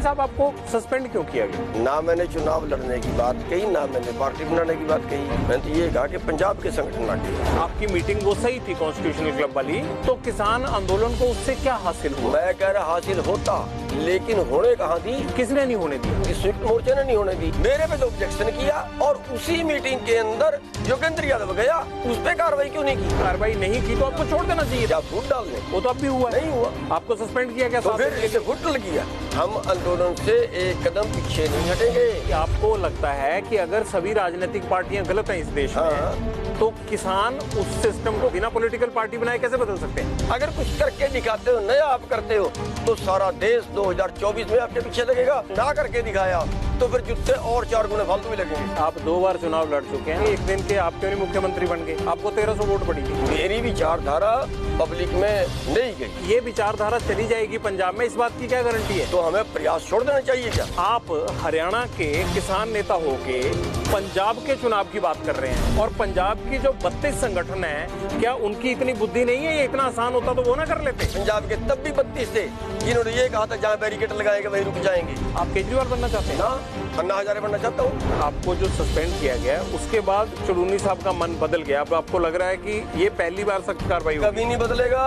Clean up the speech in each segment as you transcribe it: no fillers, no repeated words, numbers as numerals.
साहब आपको सस्पेंड क्यों किया गया? ना मैंने चुनाव लड़ने की बात कही, ना मैंने पार्टी बनाने की बात कही। मैंने तो ये कहा कि पंजाब के संगठन ना किया। आपकी मीटिंग वो सही थी कॉन्स्टिट्यूशनल क्लब वाली, तो किसान आंदोलन को उससे क्या हासिल हुआ? मैं कह रहा हासिल होता, लेकिन होने कहाँ दी? किसने नहीं होने दी? संयुक्त मोर्चे ने नहीं होने दी। मेरे पे तो ऑब्जेक्शन किया और उसी मीटिंग के अंदर योगेंद्र यादव गया, उस पे कार्रवाई क्यों नहीं की? कार्रवाई नहीं की तो आपको छोड़ देना चाहिए। क्या फूट डालने? वो तो अब भी हुआ नहीं हुआ। आपको सस्पेंड किया गया, तो फिर इसे फुट डल गया। हम आंदोलन से एक कदम पीछे नहीं हटेंगे। आपको लगता है कि अगर सभी राजनीतिक पार्टियां गलत हैं इस देश में, तो किसान उस सिस्टम को बिना पॉलिटिकल पार्टी बनाए कैसे बदल सकते हैं? अगर कुछ करके दिखाते हो, नया आप करते हो, तो सारा देश 2024 में आपके पीछे लगेगा। ना करके दिखाया तो फिर जुत्ते और 4 गुने फालतू भी लगेंगे। आप 2 बार चुनाव लड़ चुके हैं, एक दिन के आप क्यों नहीं मुख्यमंत्री बन गए? आपको 1300 वोट पड़ी थी। मेरी विचारधारा पब्लिक में नहीं गई। ये विचारधारा चली जाएगी पंजाब में, इस बात की क्या गारंटी है? तो हमें प्रयास छोड़ देना चाहिए क्या? आप हरियाणा के किसान नेता होके पंजाब के चुनाव की बात कर रहे हैं, और पंजाब की जो 32 संगठन है, क्या उनकी इतनी बुद्धि नहीं है? ये इतना आसान होता तो वो ना कर लेते। पंजाब के तब भी 32 थे, इन्होंने ये कहा था जहाँ बैरिकेड लगाएंगे वहीं रुक जाएंगे। आप केजरीवाल बनना चाहते हैं ना? अन्ना हजारे बनना चाहता हूँ। आपको जो सस्पेंड किया गया उसके बाद चुड़ूनी साहब का मन बदल गया, अब आपको लग रहा है कि ये पहली बार सख्त कार्रवाई होगी? कभी नहीं बदलेगा,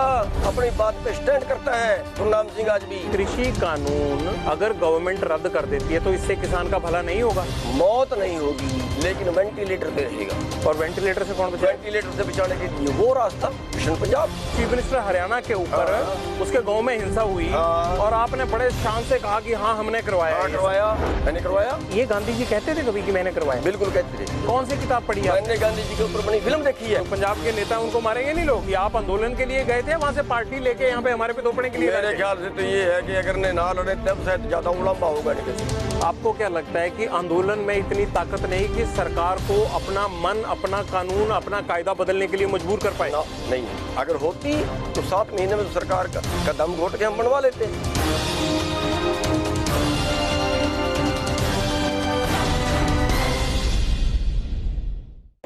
अपनी बात पे स्टैंड करता है गुरनाम सिंह आज भी। कृषि कानून अगर गवर्नमेंट रद्द कर देती है तो इससे किसान का भला नहीं होगा? मौत नहीं होगी, लेकिन वेंटिलेटर पे रहेगा। और वेंटिलेटर से कौन बचाए? वेंटिलेटर से बचाने के लिए वो रास्ता mission Punjab. Chief minister Haryana के ऊपर उसके गांव में हिंसा हुई और आपने बड़े शान से कहा कि हाँ हमने करवाया। करवाया, मैंने करवाया। ये गांधी जी कहते थे कभी कि मैंने करवाया? बिल्कुल कहते थे। कौन सी किताब पढ़ी है? मैंने गांधी जी के ऊपर बनी फिल्म देखी है। तो पंजाब के नेता उनको मारेंगे नहीं लोग? आप आंदोलन के लिए गए थे, वहाँ से पार्टी लेके यहाँ पे हमारे पे थोपने के लिए? मेरे ख्याल से तो ये है कि अगर ना लड़े तब शायद ज्यादा उलंबा होगा। आपको क्या लगता है कि आंदोलन में इतनी ताकत नहीं कि सरकार को अपना मन, अपना कानून, अपना कायदा बदलने के लिए मजबूर कर पाए? नहीं, अगर होती तो 7 महीने में तो सरकार का दम घोट के हम बनवा लेते।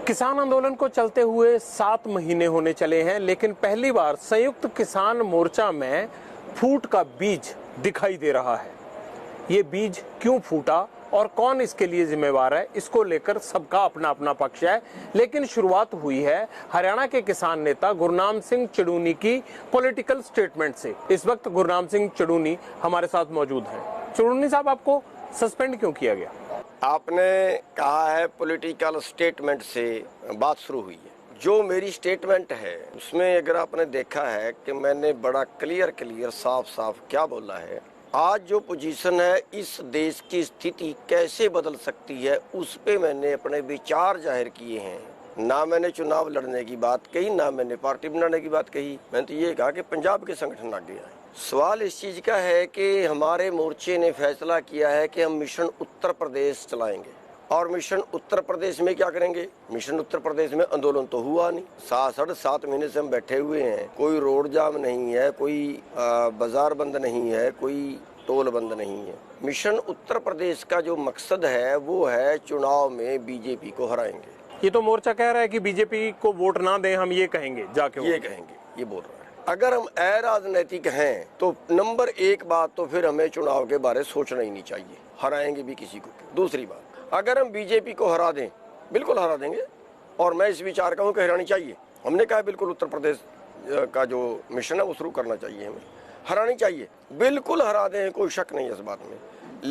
किसान आंदोलन को चलते हुए 7 महीने होने चले हैं, लेकिन पहली बार संयुक्त किसान मोर्चा में फूट का बीज दिखाई दे रहा है। ये बीज क्यों फूटा और कौन इसके लिए जिम्मेवार है, इसको लेकर सबका अपना अपना पक्ष है। लेकिन शुरुआत हुई है हरियाणा के किसान नेता गुरनाम सिंह चड़ूनी की पॉलिटिकल स्टेटमेंट से। इस वक्त गुरनाम सिंह चड़ूनी हमारे साथ मौजूद हैं। चड़ूनी साहब, आपको सस्पेंड क्यों किया गया? आपने कहा है पॉलिटिकल स्टेटमेंट से बात शुरू हुई है। जो मेरी स्टेटमेंट है उसमें अगर आपने देखा है कि मैंने बड़ा क्लियर साफ क्या बोला है। आज जो पोजीशन है, इस देश की स्थिति कैसे बदल सकती है, उस पे मैंने अपने विचार जाहिर किए हैं। ना मैंने चुनाव लड़ने की बात कही, ना मैंने पार्टी बनाने की बात कही। मैंने तो ये कहा कि पंजाब के संगठन आगे आए। सवाल इस चीज का है कि हमारे मोर्चे ने फैसला किया है कि हम मिशन उत्तर प्रदेश चलाएंगे। और मिशन उत्तर प्रदेश में क्या करेंगे? मिशन उत्तर प्रदेश में आंदोलन तो हुआ नहीं। 7 महीने से हम बैठे हुए हैं। कोई रोड जाम नहीं है, कोई बाजार बंद नहीं है, कोई टोल बंद नहीं है। मिशन उत्तर प्रदेश का जो मकसद है वो है चुनाव में बीजेपी को हराएंगे। ये तो मोर्चा कह रहा है कि बीजेपी को वोट ना दें, हम ये कहेंगे जाके। ये कहेंगे, ये बोल रहा है। अगर हम अराजनैतिक हैं तो नंबर 1 बात तो फिर हमें चुनाव के बारे सोचना ही नहीं चाहिए। हराएंगे भी किसी को। दूसरी बात, अगर हम बीजेपी को हरा दें, बिल्कुल हरा देंगे, और मैं इस विचार का हूँ कि हरानी चाहिए। हमने कहा बिल्कुल उत्तर प्रदेश का जो मिशन है वो शुरू करना चाहिए, हमें हरानी चाहिए, बिल्कुल हरा दें, कोई शक नहीं है इस बात में।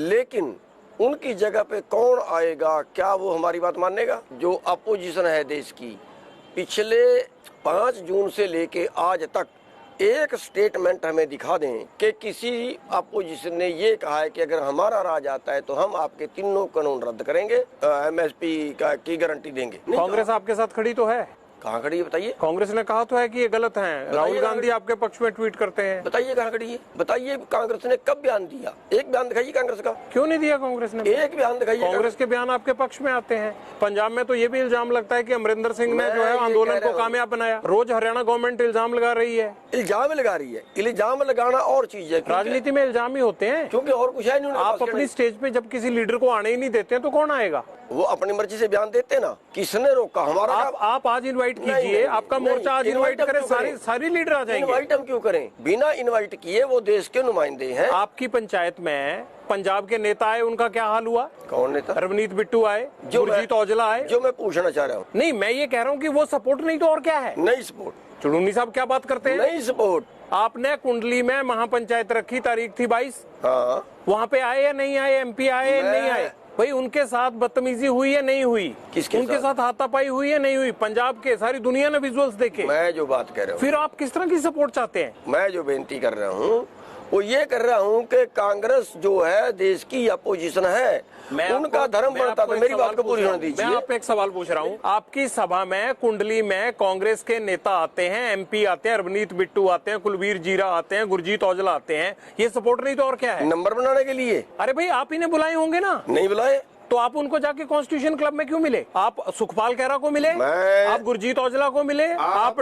लेकिन उनकी जगह पे कौन आएगा, क्या वो हमारी बात मानेगा? जो अपोजिशन है देश की, पिछले 5 जून से लेके आज तक एक स्टेटमेंट हमें दिखा दें कि किसी अपोजिशन ने ये कहा है कि अगर हमारा राज आता है तो हम आपके तीनों कानून रद्द करेंगे, MSP की गारंटी देंगे। कांग्रेस आपके साथ खड़ी तो है? कहाँ खड़ी है बताइए? कांग्रेस ने कहा तो है कि ये गलत है। राहुल गांधी आपके पक्ष में ट्वीट करते हैं। बताइए कहाँ खड़ी है? बताइए कांग्रेस ने कब बयान दिया? एक बयान दिखाइए कांग्रेस का। क्यों नहीं दिया कांग्रेस ने? एक बयान दिखाइए। कांग्रेस के बयान आपके पक्ष में आते हैं। पंजाब में तो ये भी इल्जाम लगता है कि अमरिंदर सिंह ने जो है आंदोलन को कामयाब बनाया। रोज हरियाणा गवर्नमेंट इल्जाम लगा रही है। इल्जाम लगा रही है। इल्जाम लगाना और चीज है, राजनीति में इल्जाम ही होते हैं, क्योंकि और कुछ है नहीं। आप अपनी स्टेज पे जब किसी लीडर को आने ही नहीं देते हैं तो कौन आएगा? वो अपनी मर्जी से बयान देते ना, किसने रोका? हमारा आप आज इनवाइट कीजिए, आपका मोर्चा आज इनवाइट करें, सारी लीडर आ जाएंगे। इनवाइट हम क्यों करें? बिना इनवाइट किए वो देश के नुमाइंदे हैं। आपकी पंचायत में पंजाब के नेता आए, उनका क्या हाल हुआ? कौन नेता? रवनीत बिट्टू आए, गुरजीत औजला आए। जो मैं पूछना चाह रहा हूँ, नहीं, मैं ये कह रहा हूँ कि वो सपोर्ट नहीं तो और क्या है? नहीं सपोर्ट। चुड़ूनी साहब क्या बात करते हैं? नहीं सपोर्ट। आपने कुंडली में महापंचायत रखी, तारीख थी 22। हाँ, वहाँ पे आए या नहीं आए? MP आए या नहीं आए? भाई उनके साथ बदतमीजी हुई या नहीं हुई? किसके उनके साथ हाथापाई हुई या नहीं हुई? पंजाब के सारी दुनिया ने विजुअल्स देखे। मैं जो बात कर रहा हूँ, फिर आप किस तरह की सपोर्ट चाहते हैं? मैं जो बेनती कर रहा हूँ वो ये कर रहा हूँ कि कांग्रेस जो है देश की अपोजिशन है, उनका धर्म बनता था। मेरी बात को पूरी होने दीजिए। मैं आपसे एक सवाल पूछ रहा हूँ। आपकी सभा में कुंडली में कांग्रेस के नेता आते हैं, MP आते हैं, रवनीत बिट्टू आते हैं, कुलबीर जीरा आते हैं, गुरजीत औजला आते हैं, ये सपोर्ट नहीं तो और क्या है? नंबर बनाने के लिए। अरे भाई आप इन्हें बुलाए होंगे ना? नहीं बुलाए तो आप उनको जाके कॉन्स्टिट्यूशन क्लब में क्यों मिले? आप सुखपाल खैरा को मिले, आप गुरजीत औजला को मिले, आप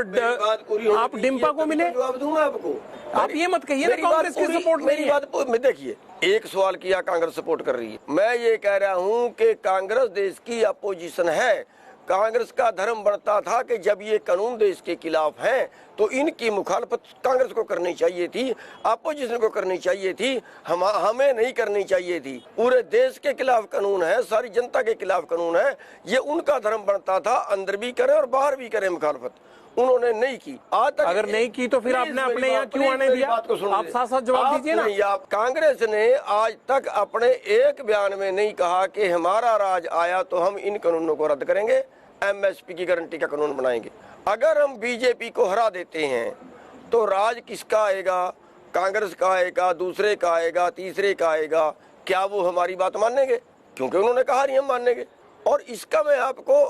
डिम्पा को मिले। जवाब दूंगा आपको। आप ये मत कहिए ना कांग्रेस की सपोर्ट नहीं है। बात में देखिए, एक सवाल किया कांग्रेस सपोर्ट कर रही है। मैं ये कह रहा हूँ कि कांग्रेस देश की अपोजिशन है। कांग्रेस का धर्म बढ़ता था कि जब ये कानून देश के खिलाफ हैं तो इनकी मुखालफत कांग्रेस को करनी चाहिए थी, अपोजिशन को करनी चाहिए थी, हमें नहीं करनी चाहिए थी। पूरे देश के खिलाफ कानून है, सारी जनता के खिलाफ कानून है। ये उनका धर्म बढ़ता था, अंदर भी करे और बाहर भी करे मुखालफत। उन्होंने नहीं की। आज तक अगर नहीं की तो फिर आपने अपने यहाँ क्यों आने दिया? आप साथ साथ जवाब दीजिए ना। आप कांग्रेस ने आज तक अपने एक बयान में नहीं कहा कि हमारा राज आया तो हम इन कानूनों को रद्द करेंगे, MSP की गारंटी का कानून बनाएंगे। अगर हम BJP को हरा देते हैं तो राज किसका आएगा? कांग्रेस का आएगा, दूसरे का आएगा, तीसरे का आएगा। क्या वो हमारी बात मानेंगे? क्योंकि उन्होंने कहा नहीं हम मानेंगे। और इसका मैं आपको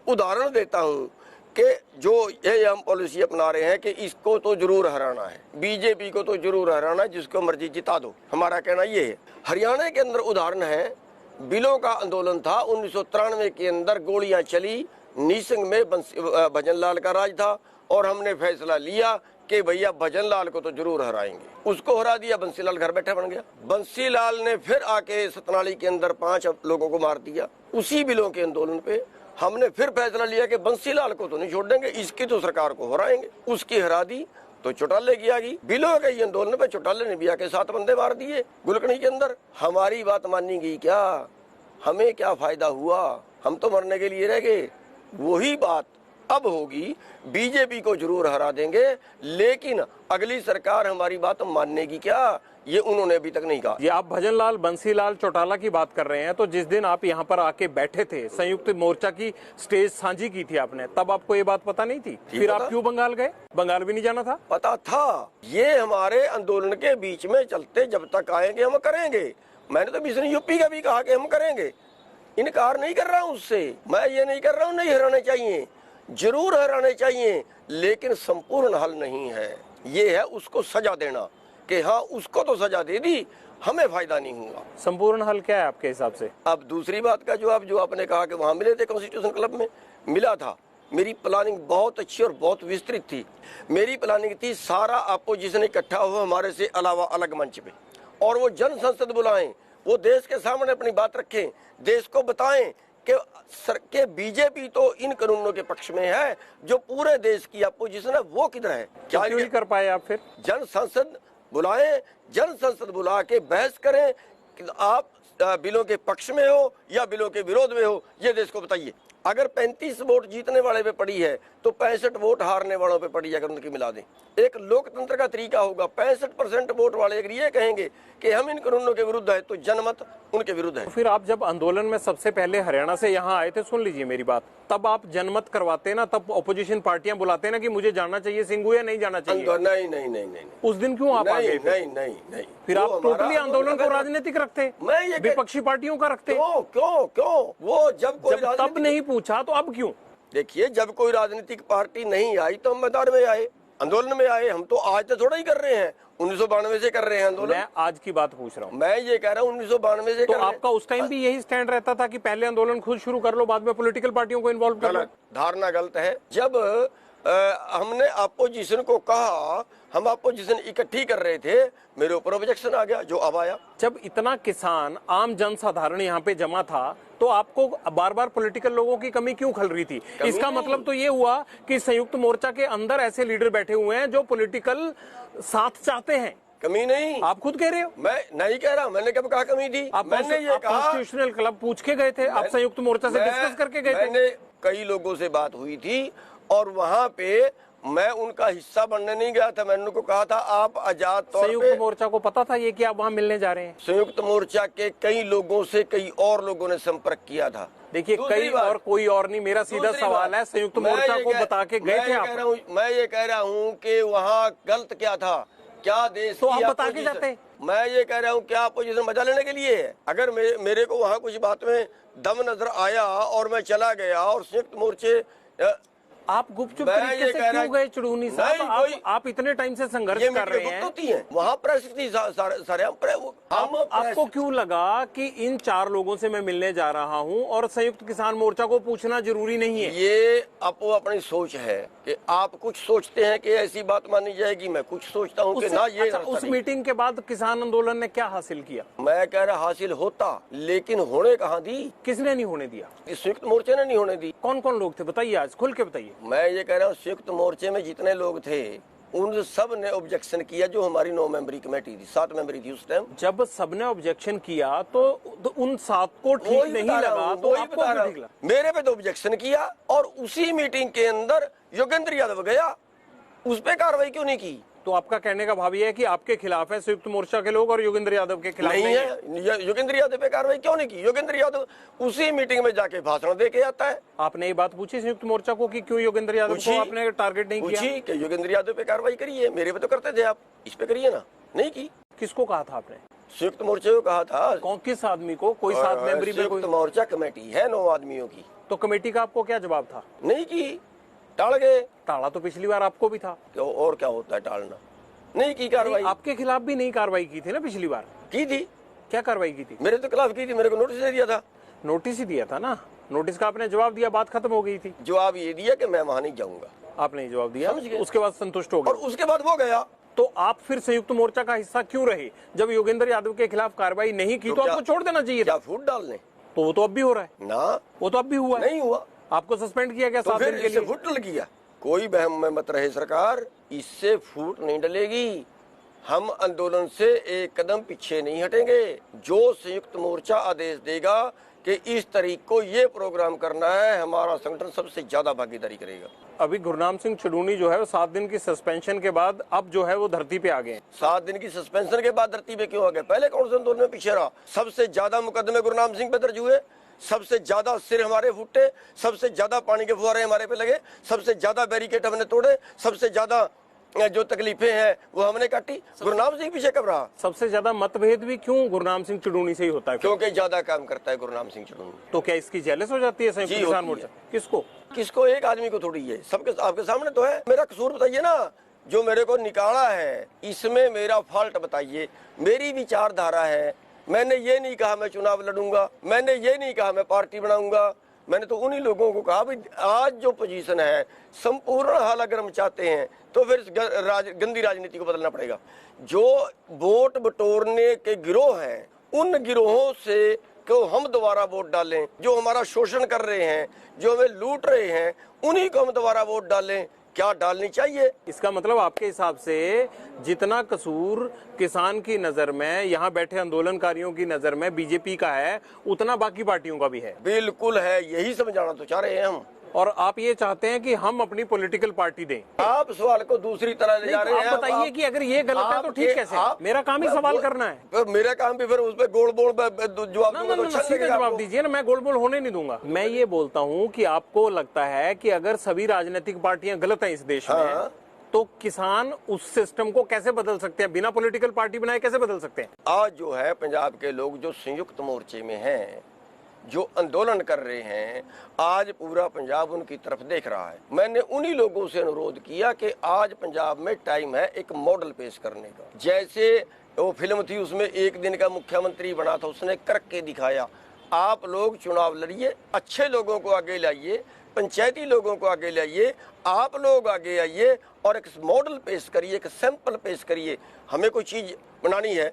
उदाहरण देता हूँ कि जो ये हम पॉलिसी अपना रहे हैं कि इसको तो जरूर हराना है, BJP को तो जरूर हराना है, जिसको मर्जी जिता दो। हमारा कहना ये है। हरियाणा के अंदर उदाहरण है, बिलों का आंदोलन था 1993 के अंदर, गोलियां चली, नीसंग में भजन लाल का राज था और हमने फैसला लिया कि भैया भजन लाल को तो जरूर हराएंगे। उसको हरा दिया, बंसीलाल घर बैठा बन गया। बंसीलाल ने फिर आके सतनाली के अंदर 5 लोगों को मार दिया। उसी बिलों के आंदोलन पे हमने फिर फैसला लिया कि बंसीलाल को तो नहीं छोड़ देंगे, इसकी तो सरकार को हराएंगे। उसकी हरा दी तो चौटाले की आ गई। बिलों के ये आंदोलन पे चौटाले ने भी आके 7 बंदे मार दिए गुलकनी के अंदर। हमारी बात मानी गई क्या? हमें क्या फायदा हुआ? हम तो मरने के लिए रह गए। वही बात अब होगी, BJP को जरूर हरा देंगे, लेकिन अगली सरकार हमारी बात मानेगी क्या? ये उन्होंने अभी तक नहीं कहा। ये आप भजनलाल, बंसीलाल, चौटाला की बात कर रहे हैं, तो जिस दिन आप यहाँ पर आके बैठे थे, संयुक्त मोर्चा की स्टेज साझी की थी आपने, तब आपको ये बात पता नहीं थी? फिर आप क्यों बंगाल गए? बंगाल भी नहीं जाना था? पता था। ये हमारे आंदोलन के बीच में चलते जब तक आएंगे हम करेंगे। मैंने तो मिशन यूपी का भी कहा कि हम करेंगे। इनकार नहीं कर रहा हूँ उससे। मैं ये नहीं कर रहा हूँ नहीं हराने चाहिए, जरूर हराने चाहिए, लेकिन संपूर्ण हल नहीं है। ये है उसको सजा देना कि हाँ उसको तो सजा दे दी, हमें फायदा नहीं हुआ। संपूर्ण हल क्या है आपके हिसाब से? अब दूसरी बात का जवाब जो आपने कहा कि वहाँ मिले थे कॉन्स्टिट्यूशन क्लब में, मिला था। मेरी प्लानिंग बहुत अच्छी और बहुत विस्तृत थी। मेरी प्लानिंग थी सारा अपोजिशन इकट्ठा हो हमारे से अलावा अलग मंच पे, और वो जन संसद बुलाएं, वो देश के सामने अपनी बात रखें, देश को बताएं कि BJP तो इन कानूनों के पक्ष में है, जो पूरे देश की अपोजिशन है वो किधर है? क्या क्यों नहीं कर पाए आप? फिर जन संसद बुलाएं, जन संसद बुला के बहस करें कि आप बिलों के पक्ष में हो या बिलों के विरोध में हो, ये देश को बताइए। अगर 35 वोट जीतने वाले पे पड़ी है तो 65 वोट हारने वालों पे पड़ी है, अगर उनकी मिला दें। एक लोकतंत्र का तरीका होगा, 65% वोट वाले अगर ये कहेंगे कि हम इन कानूनों के विरुद्ध है तो जनमत उनके विरुद्ध है। तो फिर आप जब आंदोलन में सबसे पहले हरियाणा से यहाँ आए थे, सुन लीजिए मेरी बात, तब आप जनमत करवाते ना, तब ऑपोजिशन पार्टियां बुलाते ना कि मुझे जाना चाहिए सिंगू या नहीं जाना चाहिए? नहीं। उस दिन क्यों आप आ गए? नहीं। फिर आप टोटली आंदोलन को राजनीतिक रखते, विपक्षी पार्टियों का रखते। क्यों? वो जब तब नहीं पूछा तो अब क्यों? देखिए, जब कोई राजनीतिक पार्टी नहीं आई तो हम मैदान में आए, आंदोलन में आए। हम तो आज तो थोड़ा ही कर रहे हैं, 1992 से कर रहे हैं आंदोलन। मैं आज की बात पूछ रहा हूँ। मैं ये कह रहा हूँ 1992 से तो आपका उस टाइम भी यही स्टैंड रहता था कि पहले आंदोलन खुद शुरू कर लो, बाद में पॉलिटिकल पार्टियों को इन्वॉल्व कर लो? धारणा गलत है। जब हमने अपोजिशन को कहा, हम अपोजिशन इकट्ठी कर रहे थे, मेरे ऊपर ऑब्जेक्शन आ गया जो अब आया। जब इतना किसान आम जनसाधारण यहाँ पे जमा था तो आपको बार बार पॉलिटिकल लोगों की कमी क्यों खल रही थी? इसका मतलब तो ये हुआ कि संयुक्त मोर्चा के अंदर ऐसे लीडर बैठे हुए हैं जो पॉलिटिकल साथ चाहते हैं। कमी नहीं, आप खुद कह रहे हो। मैं नहीं कह रहा, मैंने कब कहा कमी थी? मैंने ये कहा कॉन्स्टिट्यूशनल क्लब पूछ के गए थे, आप संयुक्त मोर्चा से डिस्कस करके गए थे। मैंने कई लोगों से बात हुई थी और वहाँ पे मैं उनका हिस्सा बनने नहीं गया था। मैंने उनको कहा था आप आजाद तौर पे। संयुक्त मोर्चा को पता था ये कि आप वहाँ मिलने जा रहे हैं? संयुक्त मोर्चा के कई लोगों से कई और लोगों ने संपर्क किया था। देखिए कई और कोई और नहीं, मेरा सीधा सवाल है, संयुक्त मोर्चा को बता के गए थे आप? मैं ये कह रहा हूँ कि वहाँ गलत क्या था, क्या देश तो आप बता के जाते? मैं ये कह रहा हूँ क्या अपोजिशन मजा लेने के लिए है? अगर मेरे को वहाँ कुछ बात में दम नजर आया और मैं चला गया और संयुक्त मोर्चे आप गुपचुप तरीके से क्यों गए चुड़ूनी साहब? आप इतने टाइम से संघर्ष कर रहे हैं। वहाँ प्रेस थी सारे आपको क्यों लगा कि इन 4 लोगों से मैं मिलने जा रहा हूँ और संयुक्त किसान मोर्चा को पूछना जरूरी नहीं है? ये आपको अपनी सोच है कि आप कुछ सोचते हैं कि ऐसी बात मानी जाएगी, मैं कुछ सोचता हूँ कि ना ये। उस मीटिंग के बाद किसान आंदोलन ने क्या हासिल किया? मैं कह रहा हासिल होता, लेकिन होने कहाँ दी? किसने नहीं होने दिया? संयुक्त मोर्चे ने नहीं होने दी। कौन कौन लोग थे बताइए, आज खुल के बताइए। मैं ये कह रहा हूँ संयुक्त मोर्चे में जितने लोग थे उन सब ने ऑब्जेक्शन किया। जो हमारी 9 मेंबरी कमेटी थी, 7 मेंबरी थी उस टाइम, जब सबने ऑब्जेक्शन किया तो उन 7 को ठीक नहीं लगा तो आपको भी ठीक लगा? मेरे पे तो ऑब्जेक्शन किया और उसी मीटिंग के अंदर योगेंद्र यादव गया, उस पे कार्रवाई क्यों नहीं की? तो आपका कहने का भाव ये है कि आपके खिलाफ है संयुक्त मोर्चा के लोग और योगेंद्र यादव के खिलाफ नहीं है। योगेंद्र यादव पे कार्रवाई क्यों नहीं की? योगेंद्र यादव उसी मीटिंग में जाके भाषण दे के आता है। आपने ये बात पूछी संयुक्त मोर्चा को कि क्यों योगेंद्र यादव को आपने टारगेट नहीं किया? पूछी कि योगेंद्र यादव पे कार्रवाई करिए, मेरे पे तो करते थे आप, इस पे करिए ना। नहीं की। किसको कहा था आपने? संयुक्त मोर्चे को कहा था। कौन, किस आदमी को? कोई 7 मेंबरी में? संयुक्त मोर्चा कमेटी है 9 आदमियों की। तो कमेटी का आपको क्या जवाब था? नहीं की, टाल गए। टाला तो पिछली बार आपको भी था। और क्या होता है टालना? नहीं की कार्रवाई। आपके खिलाफ भी नहीं कार्रवाई की थी ना पिछली बार? की थी। क्या कार्रवाई की थी? मेरे तो खिलाफ की थी, मेरे को नोटिस दे दिया था। नोटिस ही दिया था ना, नोटिस का आपने जवाब दिया, बात खत्म हो गई थी। जवाब ये दिया कि मैं वहाँ नहीं जाऊंगा। आपने जवाब दिया, उसके बाद संतुष्ट हो गए और उसके बाद वो गया। तो आप फिर संयुक्त मोर्चा का हिस्सा क्यों रहे? जब योगेंद्र यादव के खिलाफ कार्रवाई नहीं की तो आपको छोड़ देना चाहिए था। फूट डालने तो वो तो अब भी हो रहा है ना। वो तो अब भी हुआ नहीं हुआ। आपको सस्पेंड किया गया 7 दिन के लिए। फूट डल गया। कोई बहम में मत रहे सरकार, इससे फूट नहीं डलेगी। हम आंदोलन से एक कदम पीछे नहीं हटेंगे। जो संयुक्त मोर्चा आदेश देगा कि इस तारीख को ये प्रोग्राम करना है, हमारा संगठन सबसे ज्यादा भागीदारी करेगा। अभी गुरनाम सिंह चुड़ूनी जो है वो 7 दिन की सस्पेंशन के बाद अब जो है वो धरती पे आ गए। 7 दिन की सस्पेंशन के बाद धरती पे क्यों आ गए? पहले कौन से आंदोलन में पीछे रहा? सबसे ज्यादा मुकदमे गुरनाम सिंह पे दर्ज हुए, सबसे ज्यादा सिर हमारे फूटे, सबसे ज्यादा पानी के फुहारे हमारे पे लगे, सबसे ज्यादा बैरिकेड हमने तोड़े, सबसे ज्यादा जो तकलीफें हैं वो हमने काटी। गुरनाम सिंह पीछे कब रहा? सबसे ज्यादा मतभेद भी क्यों गुरनाम सिंह चुड़ूनी से ही होता है? क्योंकि ज्यादा काम करता है गुरनाम सिंह चुड़ूनी। तो क्या इसकी जेलस हो जाती है संयुक्त किसान मोर्चा? किसको? एक आदमी को थोड़ी है, सबके आपके सामने तो है। मेरा कसूर बताइए ना, जो मेरे को निकाला है इसमें मेरा फॉल्ट बताइए। मेरी विचारधारा है, मैंने ये नहीं कहा मैं चुनाव लड़ूंगा, मैंने ये नहीं कहा मैं पार्टी बनाऊंगा। मैंने तो उन्हीं लोगों को कहा भाई आज जो पोजीशन है संपूर्ण हाल अगर हम चाहते हैं तो फिर गंदी राजनीति को बदलना पड़ेगा। जो वोट बटोरने के गिरोह हैं उन गिरोहों से क्यों हम दोबारा वोट डालें? जो हमारा शोषण कर रहे हैं, जो हमें लूट रहे हैं, उन्हीं को हम दोबारा वोट डालें। क्या डालनी चाहिए? इसका मतलब आपके हिसाब से जितना कसूर किसान की नजर में, यहाँ बैठे आंदोलनकारियों की नजर में बीजेपी का है, उतना बाकी पार्टियों का भी है। बिल्कुल है, यही समझाना तो चाह रहे हैं हम। और आप ये चाहते हैं कि हम अपनी पॉलिटिकल पार्टी दें। आप सवाल को दूसरी तरह ले जा रहे हैं। आप बताइए कि अगर ये गलत है तो ठीक कैसे? मेरा काम ही सवाल करना है। मेरा काम भी फिर उस पर गोल बोल जवाब दीजिए ना, मैं गोल बोल होने नहीं दूंगा। मैं ये बोलता हूँ कि आपको लगता है कि अगर सभी राजनीतिक पार्टियां गलत हैं इस देश में, तो किसान उस सिस्टम को कैसे बदल सकते हैं? बिना पॉलिटिकल पार्टी बनाए कैसे बदल सकते हैं? आज जो है पंजाब के लोग जो संयुक्त मोर्चे में हैं, जो आंदोलन कर रहे हैं, आज पूरा पंजाब उनकी तरफ देख रहा है। मैंने उन्हीं लोगों से अनुरोध किया कि आज पंजाब में टाइम है एक मॉडल पेश करने का। जैसे वो फिल्म थी उसमें एक दिन का मुख्यमंत्री बना था, उसने करके दिखाया। आप लोग चुनाव लड़िए, अच्छे लोगों को आगे लाइए, पंचायती लोगों को आगे लाइए, आप लोग आगे आइए और एक मॉडल पेश करिए, एक सैंपल पेश करिए। हमें कोई चीज बनानी है,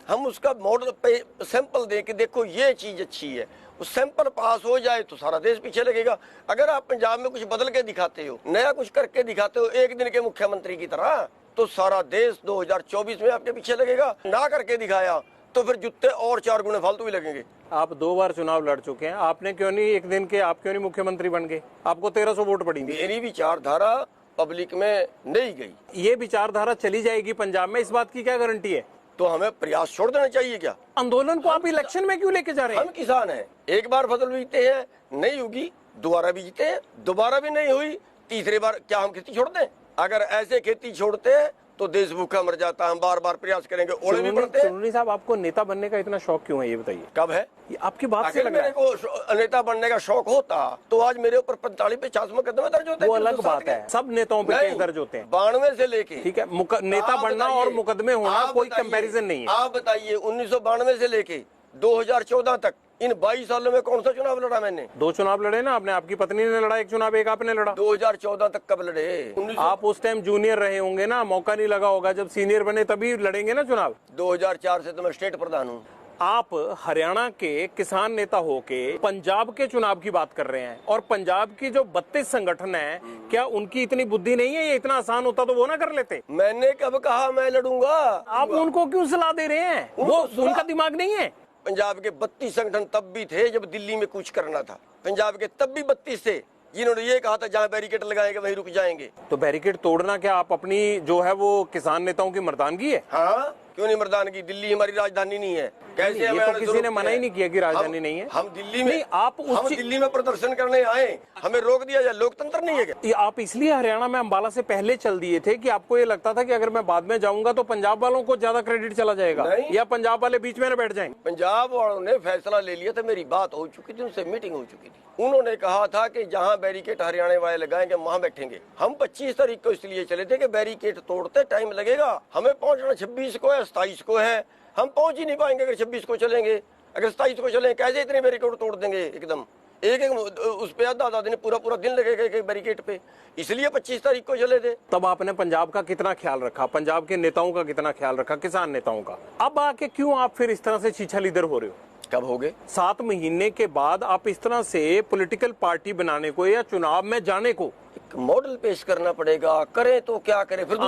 हम उसका मॉडल पे सैंपल दें कि देखो ये चीज अच्छी है, उस सैंपल पास हो जाए तो सारा देश पीछे लगेगा। अगर आप पंजाब में कुछ बदल के दिखाते हो, नया कुछ करके दिखाते हो एक दिन के मुख्यमंत्री की तरह, तो सारा देश 2024 में आपके पीछे लगेगा। ना करके दिखाया तो फिर जूते और 4 गुने फालतू भी लगेंगे। आप 2 बार चुनाव लड़ चुके हैं, आपने क्यों नहीं एक दिन के, आप क्यों नहीं मुख्यमंत्री बन गए? आपको 1300 वोट पड़ी। मेरी विचारधारा पब्लिक में नहीं गई। ये विचारधारा चली जाएगी पंजाब में, इस बात की क्या गारंटी है? तो हमें प्रयास छोड़ देना चाहिए क्या? आंदोलन को आप इलेक्शन में क्यों लेके जा रहे हैं? हम किसान हैं, एक बार फसल बीजते हैं, नहीं होगी दोबारा बीजते हैं, दोबारा भी नहीं हुई तीसरी बार क्या हम खेती छोड़ दें? अगर ऐसे खेती छोड़ते हैं तो देश भूखा मर जाता है। हम बार बार प्रयास करेंगे, ओले भी पड़ते हैं। चुनरी साहब, आपको नेता बनने का इतना शौक क्यों है, ये बताइए? कब है? ये आपकी बात से लग रहा मेरे को नेता बनने का शौक होता तो आज मेरे ऊपर 45-50 मुकदमे दर्ज होते। वो अलग बात है, सब नेताओं पे केस दर्ज होते हैं। 92 से लेके, ठीक है, नेता बनना और मुकदमे होना कोई कंपैरिजन नहीं है। आप बताइए 1992 से लेके 2014 तक इन 22 सालों में कौन सा चुनाव लड़ा मैंने? 2 चुनाव लड़े ना आपने, आपकी पत्नी ने लड़ा एक चुनाव, एक आपने लड़ा। 2014 तक कब लड़े? आप उस टाइम जूनियर रहे होंगे ना, मौका नहीं लगा होगा, जब सीनियर बने तभी लड़ेंगे ना चुनाव। 2004 से तो मैं स्टेट प्रधान हूँ। आप हरियाणा के किसान नेता होके पंजाब के चुनाव की बात कर रहे हैं, और पंजाब की जो 32 संगठन है, क्या उनकी इतनी बुद्धि नहीं है? ये इतना आसान होता तो वो ना कर लेते। मैंने कब कहा मैं लड़ूंगा? आप उनको क्यों सलाह दे रहे हैं? वो उनका दिमाग नहीं है। पंजाब के 32 संगठन तब भी थे जब दिल्ली में कुछ करना था। पंजाब के तब भी 32 थे जिन्होंने ये कहा था जहाँ बैरिकेड लगाएंगे वहीं रुक जाएंगे। तो बैरिकेड तोड़ना क्या आप अपनी जो है वो किसान नेताओं की मर्दानगी है? हाँ, क्यों नहीं मर्दानगी? दिल्ली हमारी राजधानी नहीं है। कैसे? ये तो किसी ने मना ही नहीं किया कि राजधानी नहीं है। हम दिल्ली में, हम दिल्ली में प्रदर्शन करने आए, हमें रोक दिया जाए? लोकतंत्र नहीं है क्या? आप इसलिए हरियाणा में अंबाला से पहले चल दिए थे कि आपको ये लगता था कि अगर मैं बाद में जाऊंगा तो पंजाब वालों को ज्यादा क्रेडिट चला जाएगा, या पंजाब वाले बीच में न बैठ जाएंगे? पंजाब वालों ने फैसला ले लिया था, मेरी बात हो चुकी थी, उनसे मीटिंग हो चुकी थी। उन्होंने कहा था कि जहाँ बैरिकेड हरियाणा वाले लगाएंगे वहाँ बैठेंगे। हम 25 तारीख को इसलिए चले थे कि बैरिकेड तोड़ते टाइम लगेगा, हमें पहुंचना 26 को है, 27 को है, हम पहुंच ही नहीं पाएंगे अगर 26 को चलेंगे। अगर 27 को चलें कैसे इतने बैरिकेड तोड़ देंगे? एकदम एक उस पे आधा दिन पूरा दिन लगेगा एक बैरिकेड पे, इसलिए 25 तारीख को चले थे। तब आपने पंजाब का कितना ख्याल रखा, पंजाब के नेताओं का कितना ख्याल रखा, किसान नेताओं का? अब आके क्यों आप फिर इस तरह से छीछा लीडर हो रहे हो? कब हो गए? 7 महीने के बाद आप इस तरह से पॉलिटिकल पार्टी बनाने को या चुनाव में जाने को मॉडल पेश करना पड़ेगा। करें तो क्या करें? फिर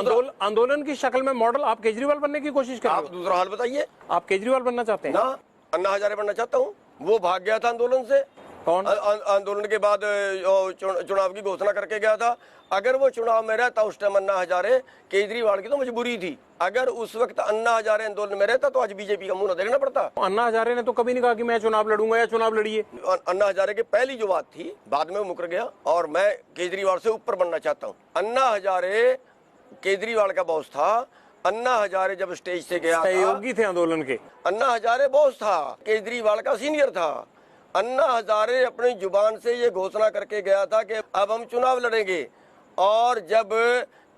आंदोलन की शक्ल में मॉडल आप केजरीवाल बनने की कोशिश कर रहे हो? आप दूसरा हाल बताइए। आप केजरीवाल बनना चाहते हैं ना? अन्ना हजारे बनना चाहता हूँ। वो भाग गया था आंदोलन से। कौन? आंदोलन के बाद चुनाव की घोषणा करके गया था। अगर वो चुनाव में रहता उस टाइम अन्ना हजारे, केजरीवाल की तो मजबूरी थी, अगर उस वक्त अन्ना हजारे आंदोलन में रहता तो आज बीजेपी का मुंह न देखना पड़ता। अन्ना हजारे ने तो कभी नहीं कहा कि मैं चुनाव लड़ूंगा या चुनाव लड़िए। अन्ना हजारे की पहली जो बात थी, बाद में वो मुकर गया और मैं केजरीवाल से ऊपर बनना चाहता हूँ। अन्ना हजारे केजरीवाल का बॉस था। अन्ना हजारे जब स्टेज से गया, सहयोगी थे आंदोलन के। अन्ना हजारे बॉस था, केजरीवाल का सीनियर था। अन्ना हजारे अपनी जुबान से ये घोषणा करके गया था कि अब हम चुनाव लड़ेंगे, और जब